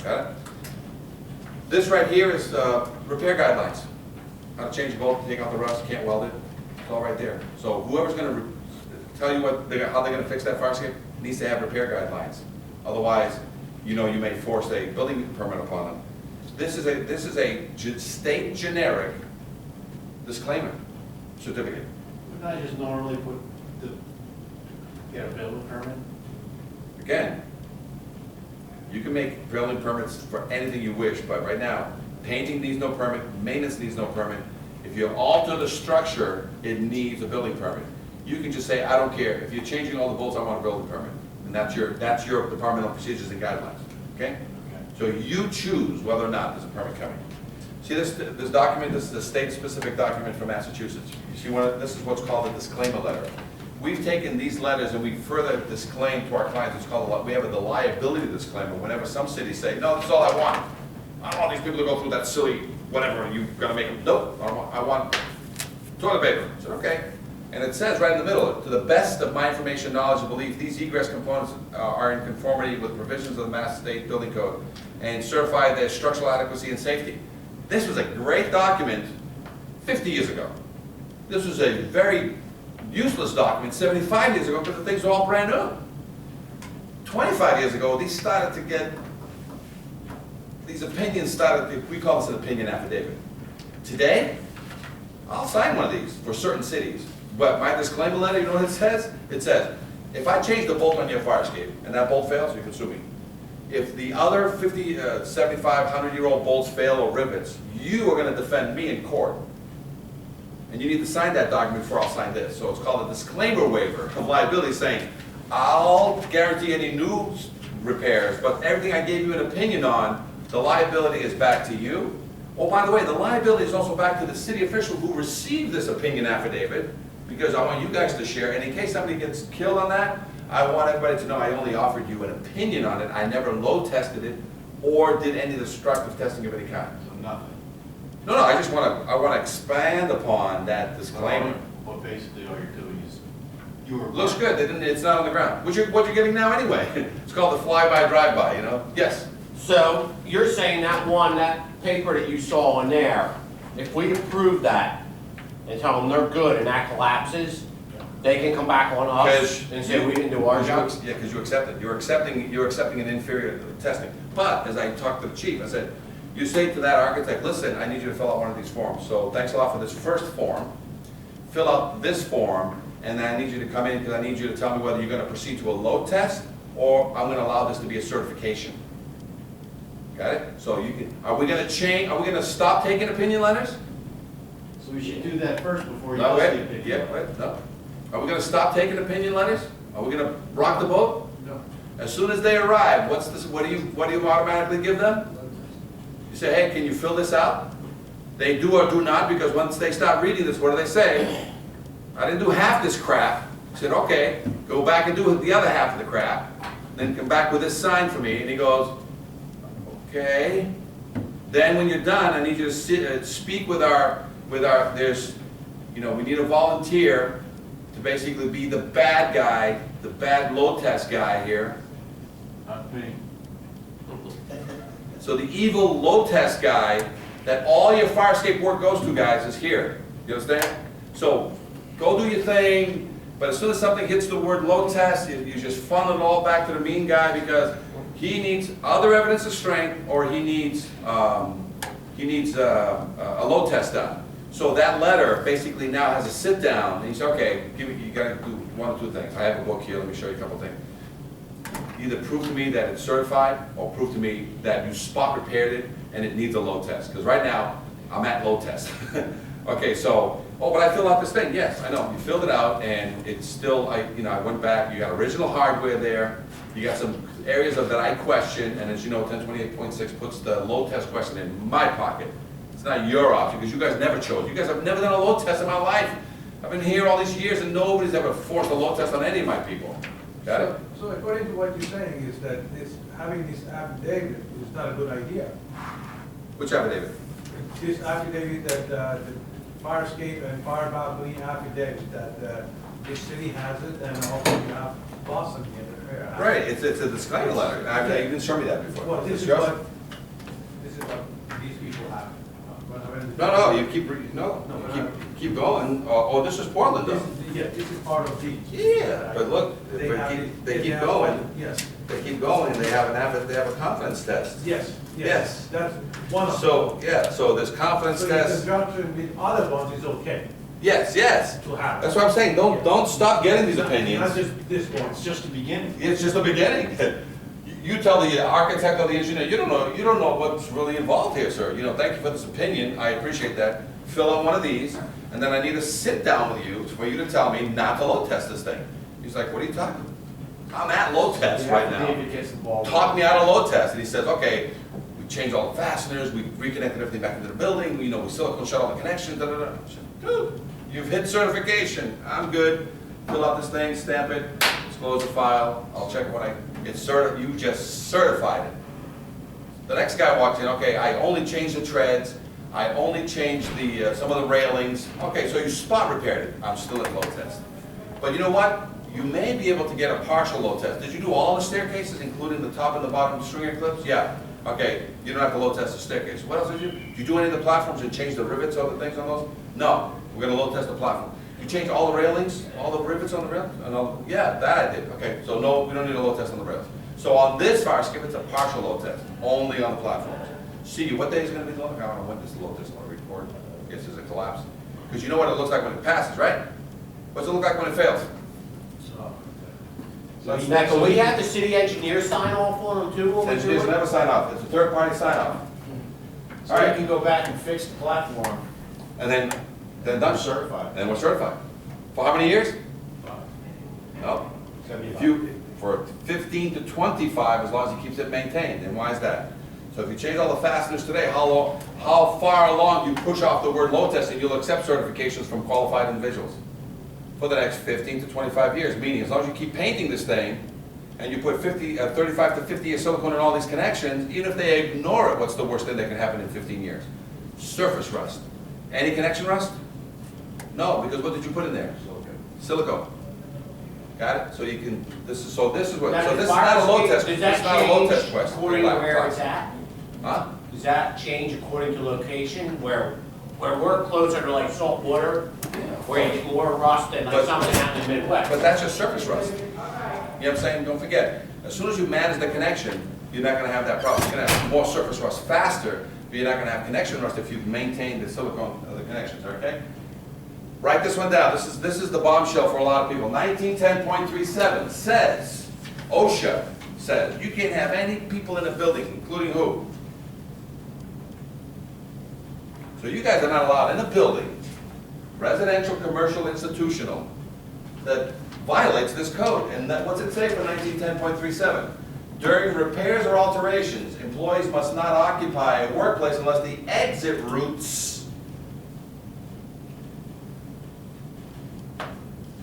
Got it? This right here is repair guidelines. How to change a bolt, take out the rust, can't weld it. It's all right there. So whoever's going to tell you how they're going to fix that fire escape needs to have repair guidelines. Otherwise, you may force a building permit upon them. This is a state generic disclaimer certificate. Wouldn't I just normally get a building permit? Again, you can make building permits for anything you wish, but right now, painting needs no permit, maintenance needs no permit. If you alter the structure, it needs a building permit. You can just say, I don't care. If you're changing all the bolts, I want a building permit. And that's your departmental procedures and guidelines, okay? So you choose whether or not there's a permit coming. See this document, this is a state-specific document from Massachusetts. You see this is what's called a disclaimer letter. We've taken these letters and we further disclaim to our clients, we have a liability disclaimer whenever some cities say, no, this is all I want. I don't want these people to go through that silly whatever, you're gonna make them, nope, I want toilet paper. I said, okay. And it says right in the middle, to the best of my information, knowledge, and belief, these egress components are in conformity with provisions of the Mass State Building Code and certify their structural adequacy and safety. This was a great document 50 years ago. This was a very useless document 75 years ago because the things were all brand new. 25 years ago, these opinions started, we call this an opinion affidavit. Today, I'll sign one of these for certain cities. But my disclaimer letter, you know what it says? It says, if I change the bolt on your fire escape and that bolt fails, you can sue me. If the other 50, 75, 100-year-old bolts fail or rivets, you are going to defend me in court. and you need to sign that document before I'll sign this. So it's called a disclaimer waiver of liability, saying, I'll guarantee any new repairs, but everything I gave you an opinion on, the liability is back to you. Oh, by the way, the liability is also back to the city official who received this opinion affidavit, because I want you guys to share, and in case somebody gets killed on that, I want everybody to know I only offered you an opinion on it. I never load tested it or did any destructive testing of any kind. So nothing. No, I just want to expand upon that disclaimer. What basically all you're doing is, you were. Looks good, it's not on the ground. What you're getting now anyway. It's called the fly-by, drive-by, you know? Yes? So you're saying that paper that you saw in there, if we approve that and tell them they're good and that collapses, they can come back on us Because and say we didn't do our job? Yeah, because you accept it. You're accepting an inferior testing. But, as I talked to the chief, I said, you say to that architect, listen, I need you to fill out one of these forms. So thanks a lot for this first form. Fill out this form, and then I need you to come in because I need you to tell me whether you're gonna proceed to a load test or I'm gonna allow this to be a certification. Got it? So are we gonna stop taking opinion letters? So we should do that first before you No, ask the wait, opinion. yeah, wait, no. Are we gonna stop taking opinion letters? Are we gonna rock the boat? No. As soon as they arrive, what do you automatically give them? You say, hey, can you fill this out? They do or do not, because once they start reading this, what do they say? I didn't do half this crap. I said, okay, go back and do the other half of the crap, then come back with this sign for me. And he goes, okay. Then when you're done, I need you to speak with our, we need a volunteer to basically be the bad guy, the bad load test guy here. Not me. So the evil load test guy that all your fire escape work goes to, guys, is here. You understand? So go do your thing, but as soon as something hits the word load test, you just funnel it all back to the mean guy because he needs other evidence of strength or he needs a load test done. So that letter basically now has a sit down and he says, okay, you gotta do one of two things. I have a book here, let me show you a couple things. Either prove to me that it's certified or prove to me that you spot repaired it and it needs a load test. Because right now, I'm at load test. Okay, so, oh, but I filled out this thing. Yes, I know, you filled it out and it's still, I went back, you got original hardware there, you got some areas of that I question, and as you know, 1028.6 puts the load test question in my pocket. It's not your option, because you guys never chose. You guys have never done a load test in my life. I've been here all these years and nobody's ever forced a load test on any of my people. Got it? So according to what you're saying is that having this affidavit is not a good idea. Which affidavit? This affidavit that the fire escape and fire balcony affidavit that this city has it and also you have Boston here. Right, it's a disclaimer letter. You didn't show me that before. Well, this is yours? what these people have. No, you keep going. Oh, this is Portland though. This is part of the. Yeah, but look, they keep going. Yes. They keep going, and they have a confidence test. Yes, Yes. that's one of them. So, yeah, so this confidence So in test, conjunction with other ones is okay yes. to have. That's what I'm saying, don't stop getting these Not opinions. just this one. It's just the beginning. It's just the beginning. You tell the architect or the engineer, you don't know what's really involved here, sir. Thank you for this opinion, I appreciate that. Fill out one of these, and then I need to sit down with you for you to tell me not to load test this thing. He's like, what are you talking about? I'm at load test right now. David gets the ball. Talk me out of load test. And he says, okay, we changed all the fasteners, we reconnected everything back into the building, we silicone shut all the connections, da da da. I said, dude, you've hit certification. I'm good. Fill out this thing, stamp it, close the file. I'll check you just certified it. The next guy walks in, okay, I only changed the treads, I only changed some of the railings. Okay, so you spot repaired it. I'm still at load test. But you know what? You may be able to get a partial load test. Did you do all the staircases, including the top and the bottom stringer clips? Yeah. Okay, you don't have to load test the staircase. What else did you do? Did you do any of the platforms and change the rivets or the things on those? No. We're going to load test the platform. You change all the railings, all the rivets on the railings? Yeah, that I did. Okay, so no, we don't need a load test on the rails. So on this fire escape, it's a partial load test, only on the platforms. See, what day is going to be loaded? I don't know when this load test on the report. I guess there's a collapse. Because you know what it looks like when it passes, right? What's it look like when it fails? Now, can we have the city engineer sign off on them too? when we do Engineers it? never sign off. It's a third-party sign-off. So you can go back and fix the platform. And then then done. Certified. Then we're certified. For how many years? No. If you, for 15 to 25, as long as he keeps it maintained, and why is that? So if you change all the fasteners today, how far along you push off the word load testing, you'll accept certifications from qualified individuals for the next 15 to 25 years, meaning as long as you keep painting this thing, and you put 35 to 50 year silicone in all these connections, even if they ignore it, what's the worst thing that can happen in 15 years? Surface rust. Any connection rust? No, because what did you put in there? Silicone. Got it? So you can, this is what, Now, so does this is not a load test, Does this is that not a load test change question. according to where it's at? Huh? Does that change according to location, where we're closer to like salt water, where you get more rust than like But- something out in the Midwest? But that's just surface rust. You know what I'm saying? Don't forget, as soon as you manage the connection, you're not gonna have that problem. You're gonna have more surface rust faster, but you're not gonna have connection rust if you've maintained the silicone of the connections, okay? Write this one down. This is the bombshell for a lot of people. 1910.37 says, OSHA says, you can't have any people in a building, including who? So you guys are not allowed in a building, residential, commercial, institutional, that violates this code. And that, what's it say for 1910.37? During repairs or alterations, employees must not occupy a workplace unless the exit routes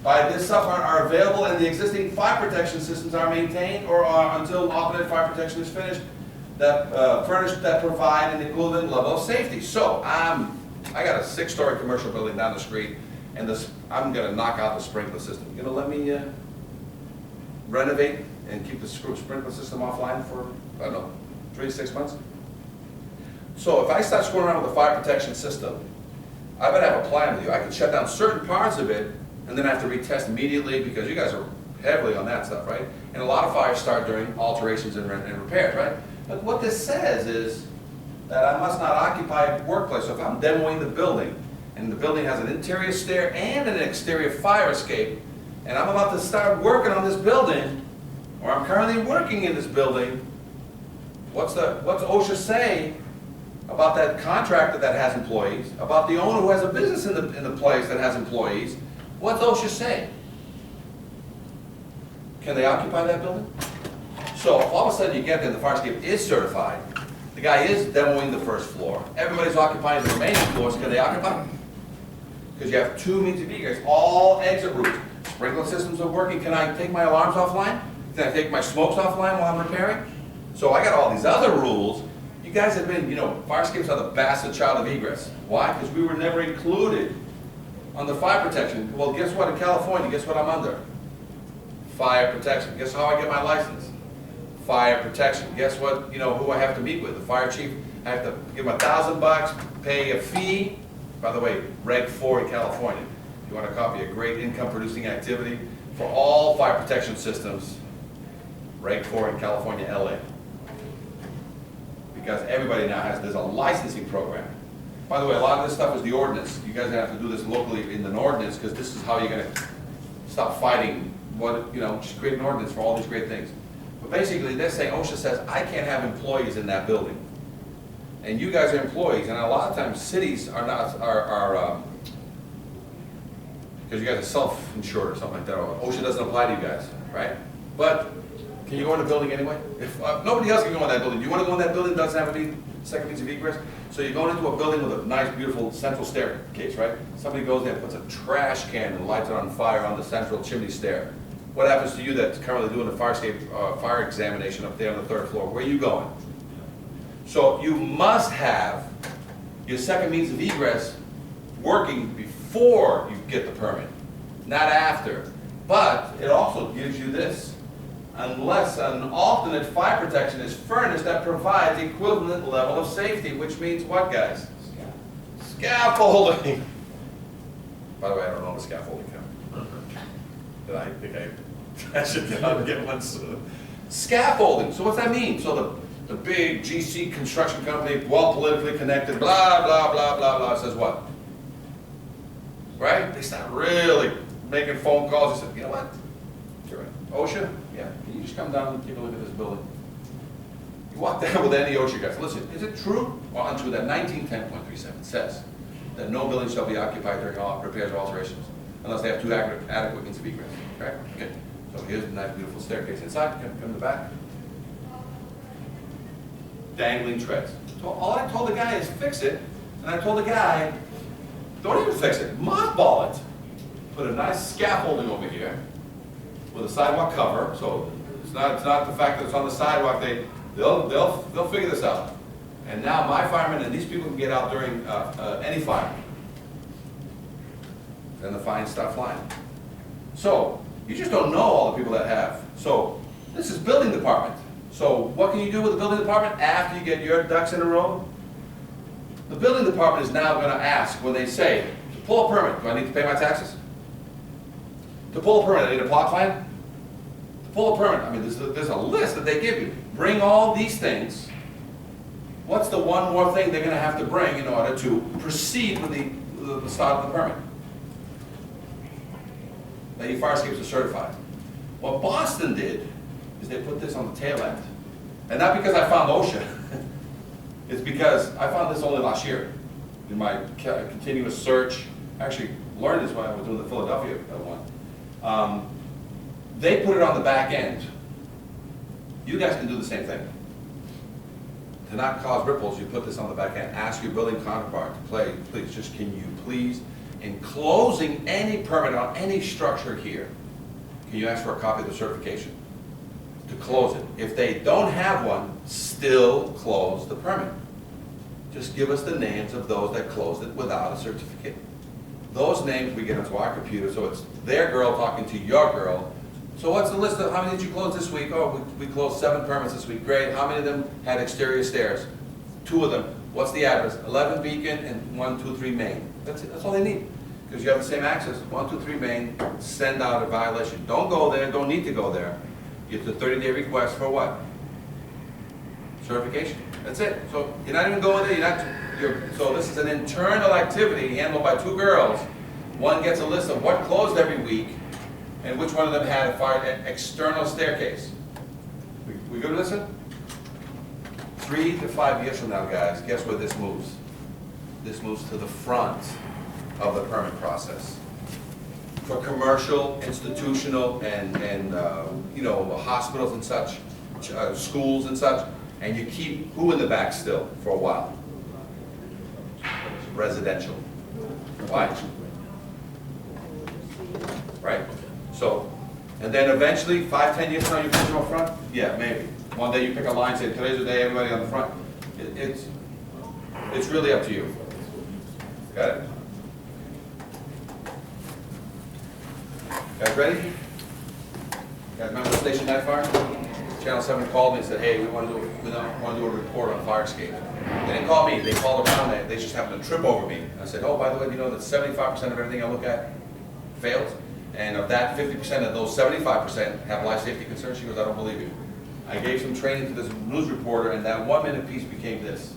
by this subpart are available and the existing fire protection systems are maintained or are until alternate fire protection is finished that furnished that provide an equivalent level of safety. So I got a 6-story commercial building down the street, and I'm gonna knock out the sprinkler system. You gonna let me renovate and keep the sprinkler system offline for, I don't know, 3 to 6 months? So if I start screwing around with the fire protection system, I better have a plan with you. I can shut down certain parts of it, and then I have to retest immediately, because you guys are heavily on that stuff, right? And a lot of fires start during alterations and repairs, right? But what this says is that I must not occupy a workplace. So if I'm demoing the building, and the building has an interior stair and an exterior fire escape, and I'm about to start working on this building, or I'm currently working in this building, what's OSHA say about that contractor that has employees, about the owner who has a business in the place that has employees? What's OSHA say? Can they occupy that building? So if all of a sudden you get there and the fire escape is certified, the guy is demoing the first floor, everybody's occupying the remaining floors, can they occupy? Because you have 2 means of egress, all exit routes. Sprinkler systems are working, can I take my alarms offline? Can I take my smokes offline while I'm repairing? So I got all these other rules. You guys have been, fire escapes are the bastard child of egress. Why? Because we were never included on the fire protection. Well, guess what, in California, guess what I'm under? Fire protection. Guess how I get my license? Fire protection. Guess what, who I have to meet with? The fire chief. I have to give him $1,000, pay a fee. By the way, Reg 4 in California. If you want a copy of great income producing activity for all fire protection systems, Reg 4 in California, LA. Because everybody now there's a licensing program. By the way, a lot of this stuff is the ordinance. You guys have to do this locally in an ordinance, because this is how you're gonna stop fighting just create an ordinance for all these great things. But basically, they're saying, OSHA says, I can't have employees in that building. And you guys are employees, and a lot of times cities are not, because you guys are self-insured or something like that, or OSHA doesn't apply to you guys, right? But, can you go in the building anyway? If nobody else can go in that building, do you want to go in that building that doesn't have any second means of egress? So you're going into a building with a nice, beautiful central staircase, right? Somebody goes there and puts a trash can and lights it on fire on the central chimney stair. What happens to you that's currently doing the fire examination up there on the 3rd floor? Where are you going? So you must have your second means of egress working before you get the permit, not after. But it also gives you this: unless an alternate fire protection is furnished that provides equivalent level of safety, which means what, guys? Scaffolding. By the way, I don't know the scaffolding company. But I think I should get out and get one soon. Scaffolding, so what's that mean? So the big GC construction company, well politically connected, blah, blah, blah, blah, blah, says what? Right? They start really making phone calls. They said, you know what? You're right. OSHA? Yeah, can you just come down and take a look at this building? You walk down with any OSHA guys. Listen, is it true or untrue that 1910.37 says that no building shall be occupied during all repairs or alterations, unless they have two adequate means of egress, correct? Okay, so here's a nice beautiful staircase inside, come to the back. Dangling treads. So all I told the guy is fix it, and I told the guy, don't even fix it, mothball it. Put a nice scaffolding over here with a sidewalk cover, so it's not the fact that it's on the sidewalk, they'll figure this out. And now my firemen and these people can get out during any fire. Then the fines start flying. So, you just don't know all the people that have. So, this is building department. So, what can you do with the building department after you get your ducks in a row? The building department is now gonna ask, when they say, to pull a permit, do I need to pay my taxes? To pull a permit, I need a plot plan? To pull a permit, I mean, there's a list that they give you. Bring all these things. What's the one more thing they're gonna have to bring in order to proceed with the start of the permit? That your fire escapes are certified. What Boston did is they put this on the tail end. And not because I found OSHA, it's because I found this only last year in my continuous search. I actually learned this when I was doing the Philadelphia one. They put it on the back end. You guys can do the same thing. To not cause ripples, you put this on the back end. Ask your building counterpart to please, just can you please, in closing any permit on any structure here, can you ask for a copy of the certification? To close it. If they don't have one, still close the permit. Just give us the names of those that closed it without a certificate. Those names we get into our computer, so it's their girl talking to your girl. So what's the list of, how many did you close this week? Oh, we closed 7 permits this week, great. How many of them had exterior stairs? 2 of them. What's the address? 11 Beacon and 123 Main. That's it, that's all they need. Because you have the same access, 123 Main, send out a violation. Don't go there, don't need to go there. It's a 30-day request for what? Certification, that's it. So you're not even going there, so this is an internal activity handled by 2 girls. One gets a list of what closed every week, and which one of them had an external staircase. We good with this? 3 to 5 years from now, guys, guess where this moves? This moves to the front of the permit process. For commercial, institutional, and you know, hospitals and such, schools and such, and you keep who in the back still for a while? Residential. Why? Right? So, and then eventually, 5, 10 years from now, you put them up front? Yeah, maybe. One day you pick a line, say, today's the day, everybody on the front. It's really up to you. Got it? Guys ready? You guys remember Station Night Fire? Channel 7 called me and said, hey, we want to do a report on fire escape. They didn't call me, they called around, they just happened to trip over me. I said, oh, by the way, you know that 75% of everything I look at fails? And of that, 50% of those 75% have life safety concerns. She goes, I don't believe you. I gave some training to this news reporter, and that 1-minute piece became this.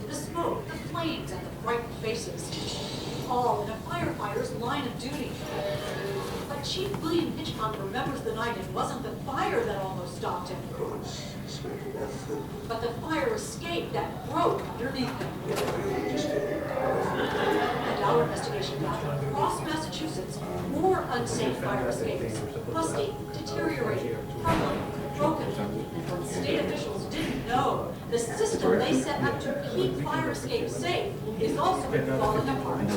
The smoke, the flames, and the frightened faces, all in a firefighter's line of duty. But Chief William Hitchcock remembers the night it wasn't the fire that almost stopped him, but the fire escape that broke underneath him. And our investigation found across Massachusetts more unsafe fire escapes, rusty, deteriorating, crumbling, broken. And what state officials didn't know, the system they set up to keep fire escapes safe is also falling apart.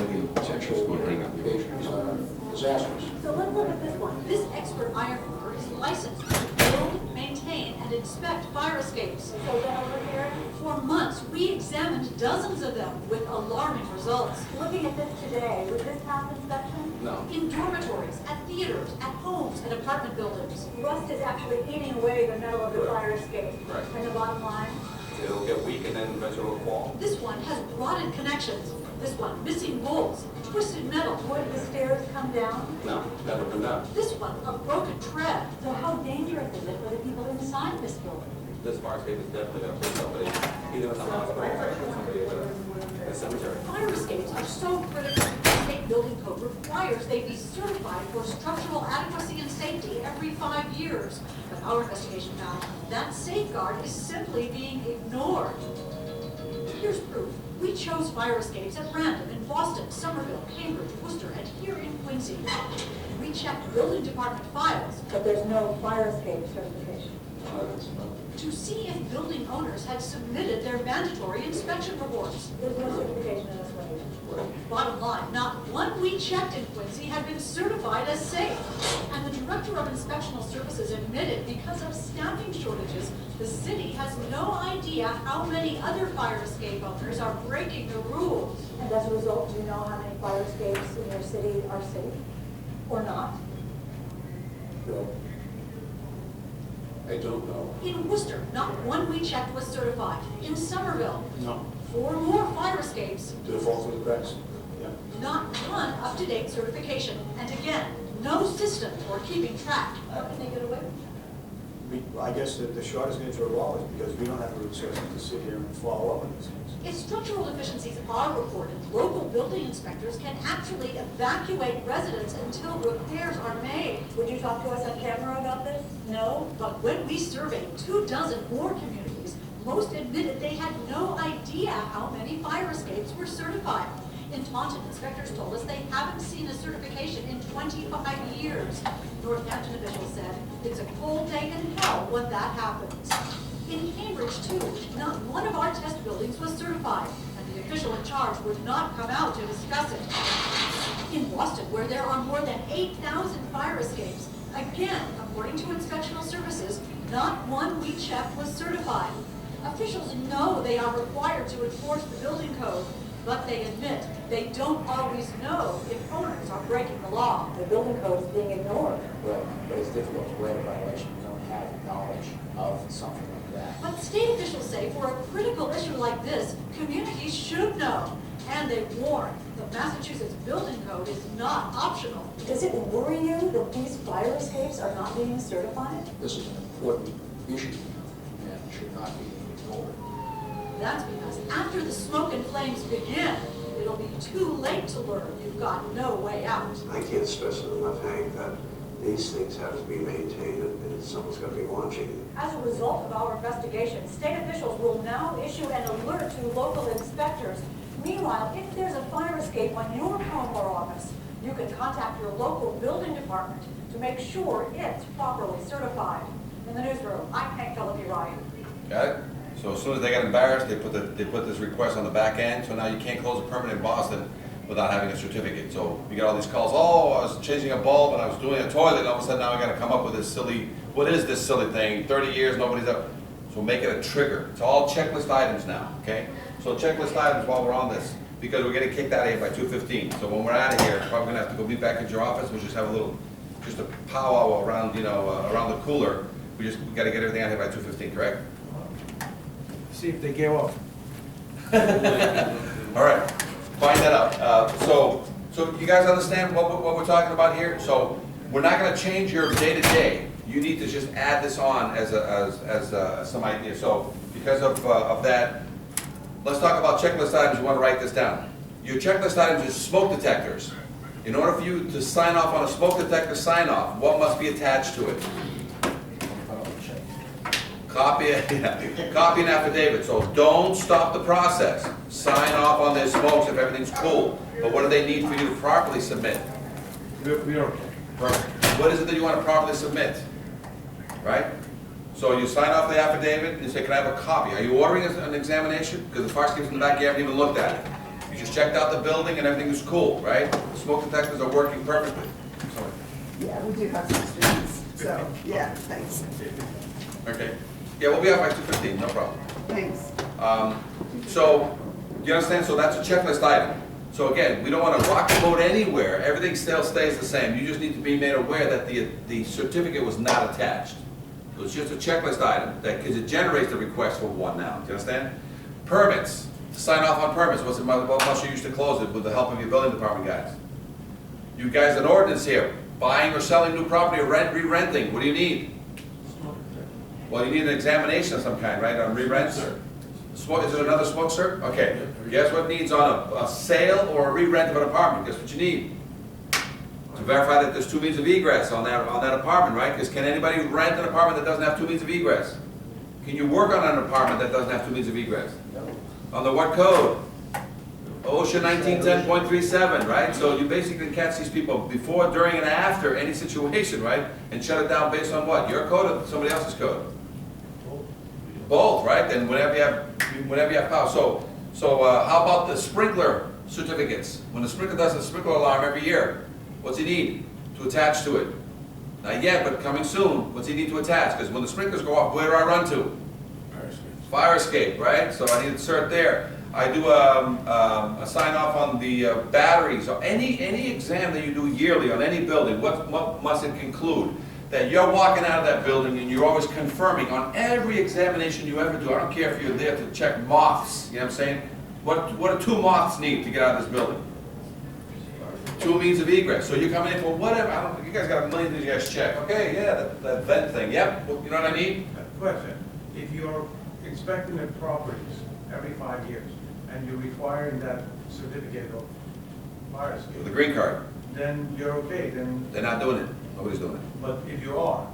So let's look at this one. This expert ironworker is licensed to build, maintain, and inspect fire escapes. So then over here, for months, we examined dozens of them with alarming results. Looking at this today, would this pass inspection? No. In dormitories, at theaters, at homes, and apartment buildings. Rust is actually eating away the metal of the fire escape. Right. And the bottom line? It'll get weak and then eventually it'll fall. This one has rotted connections. This one missing bolts, twisted metal. Would the stairs come down? No, never been done. This one a broken tread. So how dangerous is it for the people inside this building? This fire escape is definitely gonna put somebody either in the hospital or somebody in a cemetery. Fire escapes are so critical. They Illinois Building Code requires they be certified for structural adequacy and safety every 5 years. But our investigation found that safeguard is simply being ignored. Here's proof. We chose fire escapes at random in Boston, Somerville, Cambridge, Worcester, and here in Quincy. We checked building department files But there's no fire escape certification. to see if building owners had submitted their mandatory inspection reports. There's no certification in this one. Bottom line, not one we checked in Quincy had been certified as safe. And the Director of Inspectional Services admitted because of staffing shortages, the city has no idea how many other fire escape owners are breaking the rules. And as a result, do you know how many fire escapes in your city are safe or not? No. I don't know. In Worcester, not one we checked was certified. In Somerville, No. 4 more fire escapes, Did it fall through the cracks? Yeah. not one up-to-date certification. And again, no system for keeping track. How can they get away? I guess that the shortest answer of all is because we don't have the resources to sit here and follow up on these things. If structural deficiencies are reported, local building inspectors can actually evacuate residents until repairs are made. Would you talk to us on camera about this? No, but when we surveyed 24 more communities, most admitted they had no idea how many fire escapes were certified. In Taunton, inspectors told us they haven't seen a certification in 25 years. Northampton officials said it's a cold day in hell when that happens. In Cambridge, too, not one of our test buildings was certified, and the official in charge would not come out to discuss it. In Boston, where there are more than 8,000 fire escapes, again, according to inspectional services, not one we checked was certified. Officials know they are required to enforce the building code, but they admit they don't always know if owners are breaking the law. The building code is being ignored. Well, but it's difficult to write a violation, you don't have knowledge of something like that. But state officials say for a critical issue like this, communities should know. And they warn, the Massachusetts building code is not optional. Does it worry you that these fire escapes are not being certified? This is an important issue and should not be ignored. That's because after the smoke and flames begin, it'll be too late to learn you've got no way out. I can't stress it enough, Hank, that these things have to be maintained and someone's got to be watching. As a result of our investigation, state officials will now issue an alert to local inspectors. Meanwhile, if there's a fire escape on your home or office, you can contact your local building department to make sure it's properly certified. In the newsroom, I'm Hank Philippi Ryan. Got it? So as soon as they got embarrassed, they put this request on the back end, so now you can't close a permit in Boston without having a certificate. So you get all these calls, oh, I was changing a bulb and I was doing a toilet, and all of a sudden now I gotta come up with this silly, what is this silly thing? 30 years, nobody's up. So make it a trigger. It's all checklist items now, okay? So checklist items while we're on this, because we're getting kicked out of here by 2:15. So when we're out of here, probably gonna have to go meet back at your office, we'll just have a little, just a powwow around, around the cooler. We gotta get everything out of here by 2:15, correct? See if they give up. All right, find that out. So you guys understand what we're talking about here? So we're not gonna change your day-to-day. You need to just add this on as some idea. So because of that, let's talk about checklist items. You wanna write this down. Your checklist items is smoke detectors. In order for you to sign off on a smoke detector sign-off, what must be attached to it? Copy and affidavit, so don't stop the process. Sign off on their smokes if everything's cool. But what do they need for you to properly submit? We are okay. Perfect. What is it that you want to properly submit? Right? So you sign off the affidavit, and you say, can I have a copy? Are you ordering an examination? Because the fire escape's in the back, you haven't even looked at it. You just checked out the building and everything is cool, right? The smoke detectors are working perfectly. Sorry. Yeah, we do have some students, so, yeah, thanks. Okay. Yeah, we'll be out by 2:15, no problem. Thanks. So, you understand? So that's a checklist item. So again, we don't want to rock the boat anywhere. Everything still stays the same. You just need to be made aware that the certificate was not attached. So it's just a checklist item that, because it generates the request for one now. Do you understand? Permits. To sign off on permits. What must you use to close it with the help of your building department guys? You guys, an ordinance here. Buying or selling new property or re-renting. What do you need? Well, you need an examination of some kind, right, on re-rents? Smoke, is it another smoke cert? Okay, guess what needs on a sale or a re-rent of an apartment? Guess what you need? To verify that there's two means of egress on that apartment, right? Because can anybody rent an apartment that doesn't have two means of egress? Can you work on an apartment that doesn't have two means of egress? Under what code? OSHA 1910.37, right? So you basically catch these people before, during, and after any situation, right? And shut it down based on what? Your code or somebody else's code? Both, right? And whenever you have power. So how about the sprinkler certificates? When the sprinkler does a sprinkler alarm every year, what's he need to attach to it? Not yet, but coming soon. What's he need to attach? Because when the sprinklers go off, where do I run to? Fire escape, right? So I need to insert there. I do a sign off on the batteries. So any exam that you do yearly on any building, what must it conclude? That you're walking out of that building and you're always confirming on every examination you ever do. I don't care if you're there to check moths, you know what I'm saying? What do two moths need to get out of this building? Two means of egress. So you come in for whatever, I don't, you guys got a million things you guys check. Okay, yeah, that vent thing, yep, you know what I mean? Question, if you're inspecting the properties every 5 years, and you're requiring that certificate of fire escape, The green card, then you're okay, then, they're not doing it. Nobody's doing it. but if you are,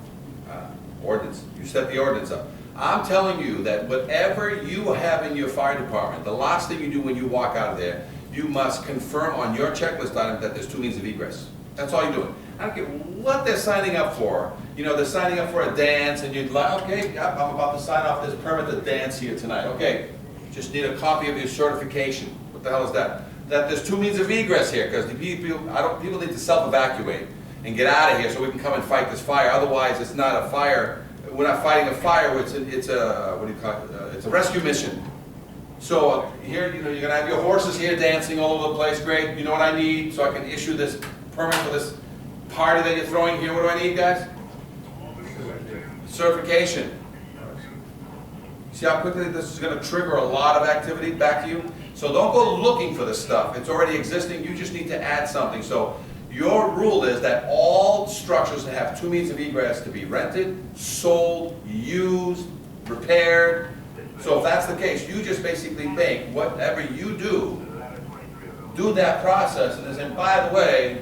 Ordinance, you set the ordinance up. I'm telling you that whatever you have in your fire department, the last thing you do when you walk out of there, you must confirm on your checklist item that there's two means of egress. That's all you're doing. I don't care what they're signing up for. You know, they're signing up for a dance and you're like, okay, yep, I'm about to sign off this permit to dance here tonight. Okay, just need a copy of your certification. What the hell is that? That there's two means of egress here, because the people need to self-evacuate and get out of here so we can come and fight this fire. Otherwise, it's not a fire. We're not fighting a fire. It's a what do you call it? It's a rescue mission. So here, you know, you're gonna have your horses here dancing all over the place. Great. You know what I need so I can issue this permit for this party that you're throwing here. What do I need, guys? Certification. See how quickly this is going to trigger a lot of activity back to you? So don't go looking for this stuff. It's already existing. You just need to add something. So your rule is that all structures that have two means of egress to be rented, sold, used, repaired. So if that's the case, you just basically make whatever you do that process, and by the way,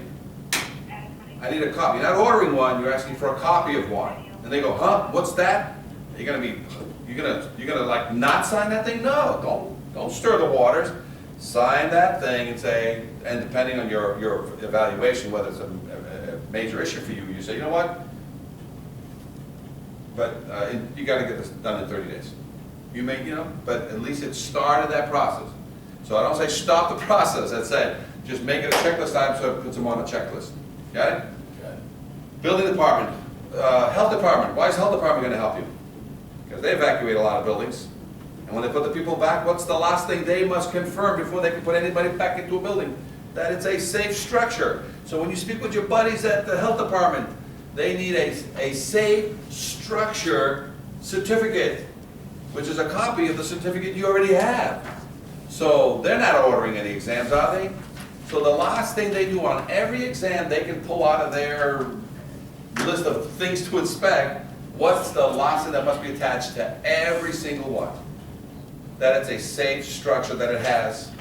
I need a copy. You're not ordering one, you're asking for a copy of one. And they go, huh, what's that? You're gonna like not sign that thing? No, don't stir the waters. Sign that thing and say, and depending on your evaluation, whether it's a major issue for you, you say, you know what? But you gotta get this done in 30 days. You may, you know, but at least it started that process. So I don't say stop the process, I said, just make it a checklist item so it puts them on a checklist. Got it? Building department, health department. Why is health department going to help you? Because they evacuate a lot of buildings. And when they put the people back, what's the last thing they must confirm before they can put anybody back into a building? That it's a safe structure. So when you speak with your buddies at the health department, they need a safe structure certificate, which is a copy of the certificate you already have. So they're not ordering any exams, are they? So the last thing they do on every exam they can pull out of their list of things to inspect, what's the last thing that must be attached to every single one? That it's a safe structure, that it has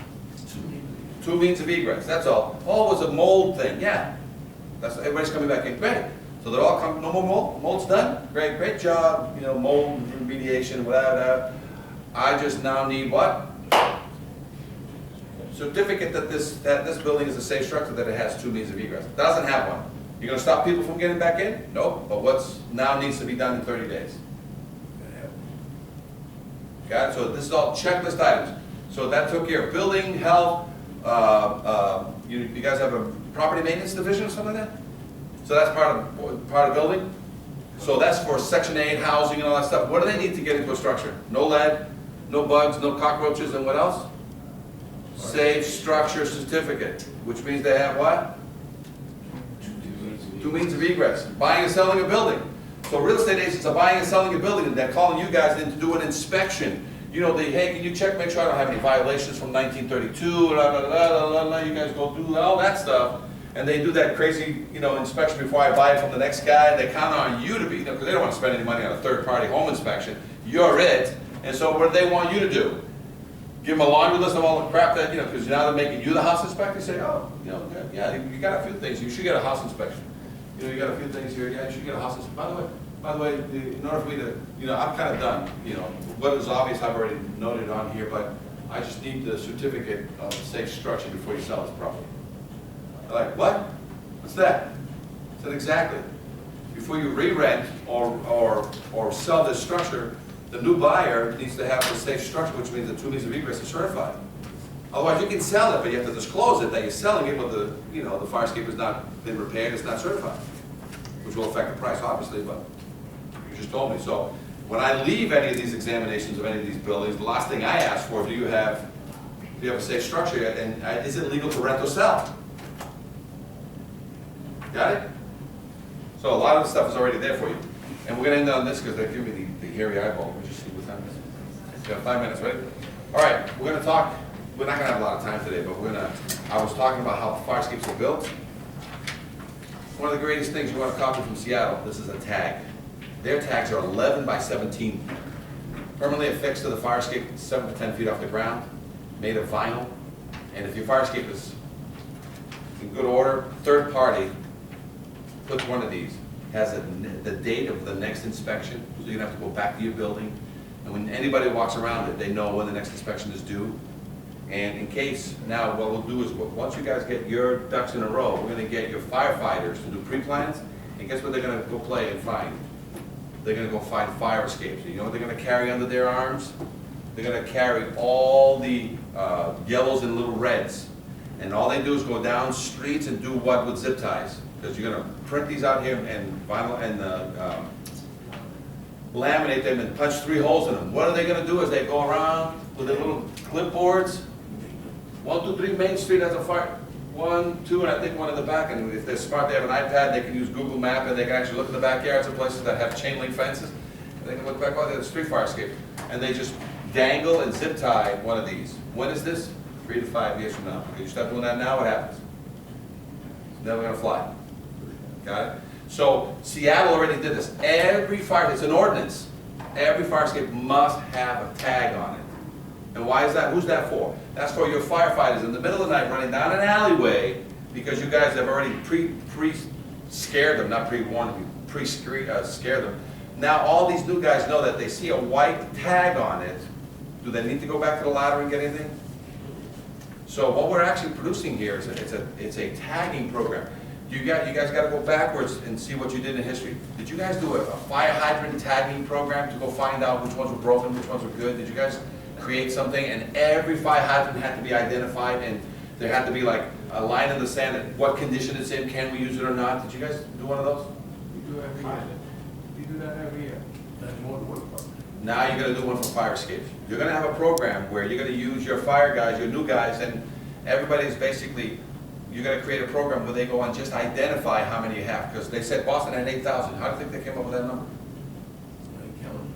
two means of egress, that's all. Oh, it was a mold thing, yeah. That's, everybody's coming back in, great. So they're all coming, no more mold, mold's done? Great job, you know, mold remediation, whatever. I just now need what? Certificate that this building is a safe structure, that it has two means of egress. Doesn't have one. You're going to stop people from getting back in? Nope. But what's now needs to be done in 30 days? Got it? So this is all checklist items. So that took care of building, health. You guys have a property maintenance division or something like that? So that's part of building. So that's for Section 8 housing and all that stuff. What do they need to get into a structure? No lead, no bugs, no cockroaches, and what else? Safe structure certificate, which means they have what? Two means of egress. Buying and selling a building. So real estate agents are buying and selling a building, and they're calling you guys in to do an inspection. You know, hey, can you check, make sure I don't have any violations from 1932, you guys go do all that stuff. And they do that crazy, you know, inspection before I buy it from the next guy. They count on you to be, because they don't want to spend any money on a third-party home inspection. You're it. And so what do they want you to do? give them a laundry list of all the crap that, because now they're making you the house inspector, say, oh, yeah, you got a few things, you should get a house inspection. You got a few things here, yeah, you should get a house inspection. By the way, in order for me to, I'm kind of done, what is obvious I've already noted on here, but I just need the certificate of safe structure before you sell this property. They're like, what? What's that? I said, exactly. Before you re-rent or sell this structure, the new buyer needs to have the safe structure, which means the 2 means of egress is certified. Otherwise, you can sell it, but you have to disclose it that you're selling it, but the fire escape has not been repaired, it's not certified, which will affect the price, obviously, but you just told me. So when I leave any of these examinations of any of these buildings, the last thing I ask for, do you have a safe structure, and is it legal to rent or sell? Got it? So a lot of the stuff is already there for you. And we're going to end on this because they give me the hairy eyeball. Let me just see what time it is. Yeah, 5 minutes, right? All right, we're going to talk. We're not going to have a lot of time today, but I was talking about how fire escapes are built. One of the greatest things you want to copy from Seattle, this is a tag. Their tags are 11 by 17. Permanently affixed to the fire escape 7 to 10 feet off the ground, made of vinyl. And if your fire escape is in good order, third party puts one of these. Has the date of the next inspection, so you're going to have to go back to your building. And when anybody walks around it, they know when the next inspection is due. And in case, now what we'll do is, once you guys get your ducks in a row, we're going to get your firefighters to do pre-plans. And guess what they're going to go play and find? They're going to go find fire escapes. You know what they're going to carry under their arms? They're going to carry all the yellows and little reds. And all they do is go down streets and do what with zip ties? Because you're going to print these out here and vinyl and laminate them and punch 3 holes in them. What are they going to do is they go around with their little clipboards. 1, 2, 3 Main Street has a fire. 1, 2, and I think one in the back. And if they're smart, they have an iPad. They can use Google Map and they can actually look in the backyards of places that have chain link fences. And they can look back. Oh, there's a street fire escape. And they just dangle and zip tie one of these. When is this? 3 to 5 years from now. If you start doing that now, what happens? It's never going to fly. Got it? So Seattle already did this. Every fire, it's an ordinance. Every fire escape must have a tag on it. And why is that? Who's that for? That's for your firefighters in the middle of the night running down an alleyway because you guys have already pre-scared them, not pre-warned them, pre-scared them. Now all these new guys know that they see a white tag on it. Do they need to go back to the ladder and get anything? So what we're actually producing here is it's a tagging program. You guys got to go backwards and see what you did in history. Did you guys do a fire hydrant tagging program to go find out which ones were broken, which ones were good? Did you guys create something and every fire hydrant had to be identified and there had to be like a line in the sand at what condition it's in, can we use it or not? Did you guys do one of those? We do every year. We do that every year. That's more than one problem. Now you're going to do one for fire escapes. You're going to have a program where you're going to use your fire guys, your new guys, and everybody's basically, you're going to create a program where they go and just identify how many you have. Because they said Boston had 8,000. How do you think they came up with that number?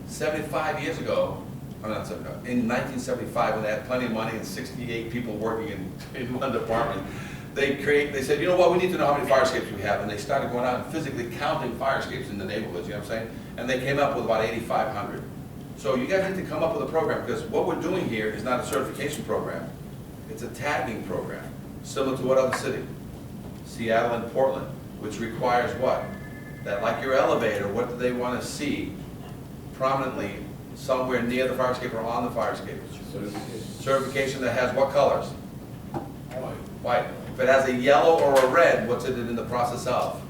75 years ago, in 1975, when they had plenty of money and 68 people working in one department, they said, you know what, we need to know how many fire escapes we have. And they started going out and physically counting fire escapes in the neighborhoods, you know what I'm saying? And they came up with about 8,500. So you guys need to come up with a program, because what we're doing here is not a certification program. It's a tagging program, similar to what other city? Seattle and Portland, which requires what? That like your elevator, what do they want to see prominently somewhere near the fire escape or on the fire escape? Certification that has what colors? White. If it has a yellow or a red, what's it in the process of?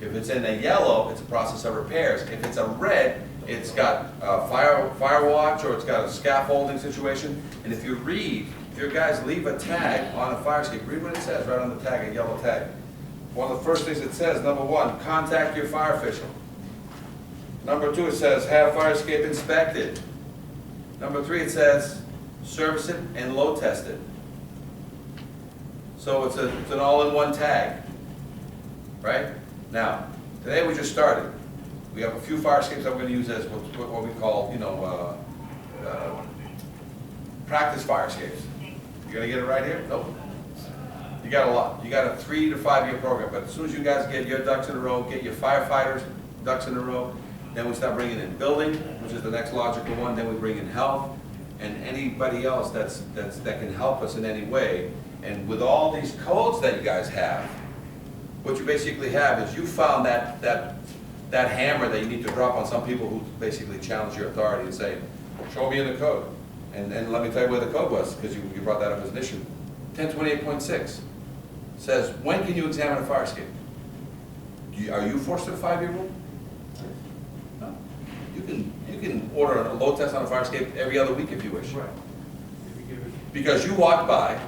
If it's in a yellow, it's a process of repairs. If it's a red, it's got fire watch or it's got a scaffolding situation. And if you read, if your guys leave a tag on a fire escape, read what it says right on the tag, a yellow tag. One of the first things it says, number 1, contact your fire official. Number 2, it says, have fire escape inspected. Number 3, it says, service it and load test it. So it's an all-in-one tag, right? Now, today we just started. We have a few fire escapes that we're going to use as what we call, practice fire escapes. You going to get it right here? Nope. You got a lot. You got a 3 to 5 year program, but as soon as you guys get your ducks in a row, get your firefighters ducks in a row, then we start bringing in building, which is the next logical one, then we bring in health, and anybody else that can help us in any way. And with all these codes that you guys have, what you basically have is you found that hammer that you need to drop on some people who basically challenge your authority and say, show me in the code. And let me tell you where the code was, because you brought that up as an issue. 1028.6 says, when can you examine a fire escape? Are you forced to a 5-year rule? No. You can order a load test on a fire escape every other week if you wish. Right. If you give it- Because you walked by,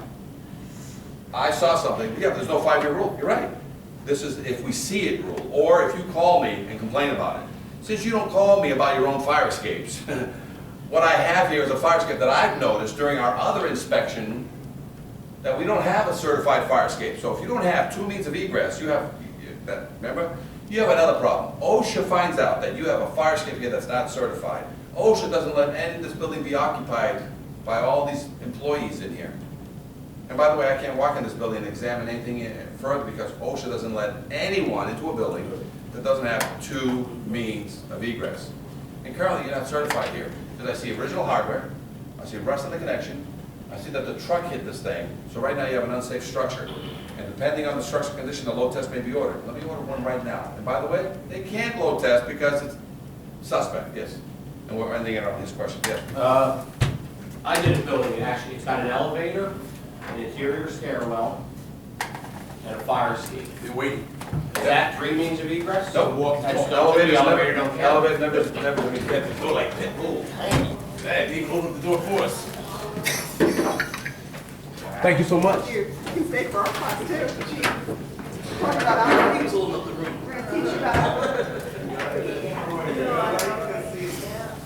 I saw something, yeah, there's no 5-year rule, you're right. This is if we see it rule, or if you call me and complain about it. Since you don't call me about your own fire escapes, what I have here is a fire escape that I've noticed during our other inspection that we don't have a certified fire escape. So if you don't have 2 means of egress, remember? You have another problem. OSHA finds out that you have a fire escape here that's not certified. OSHA doesn't let any of this building be occupied by all these employees in here. And by the way, I can't walk in this building and examine anything further because OSHA doesn't let anyone into a building that doesn't have 2 means of egress. And currently, you're not certified here because I see original hardware, I see rust in the connection, I see that the truck hit this thing. So right now, you have an unsafe structure. And depending on the structural condition, the load test may be ordered. Let me order one right now. And by the way, they can't load test because it's suspect, yes. And we're ending it on his question, yes. I did a building, and actually, it's got an elevator, an interior stairwell, and a fire escape. You're waiting. Is that 3 means of egress? No, That's elevators the elevator don't count. Elevator never, we get the door like that, move. Hey, people open the door for us. Thank you so much. You can stay for our class too. Talk about our teach you about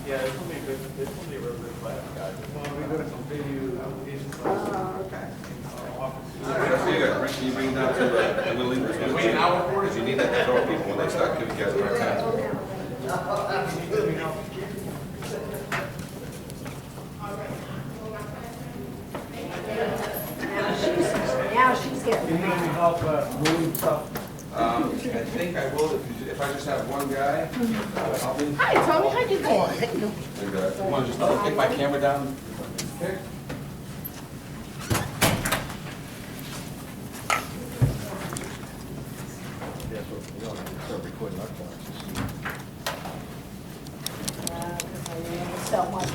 Yeah, it's gonna be a good, it's gonna be a real good class, guys. Well, we go to continue applications. okay. So you guys, can you bring down to the Willie? Wait an hour for it? You need that to throw people when they start giving you guys a hard time. Now she's getting Can you need any help moving stuff? I think I will, if I just have one guy, I'll be. Hi, Tony, how you doing? And, you wanna just take my camera down? Okay. so much.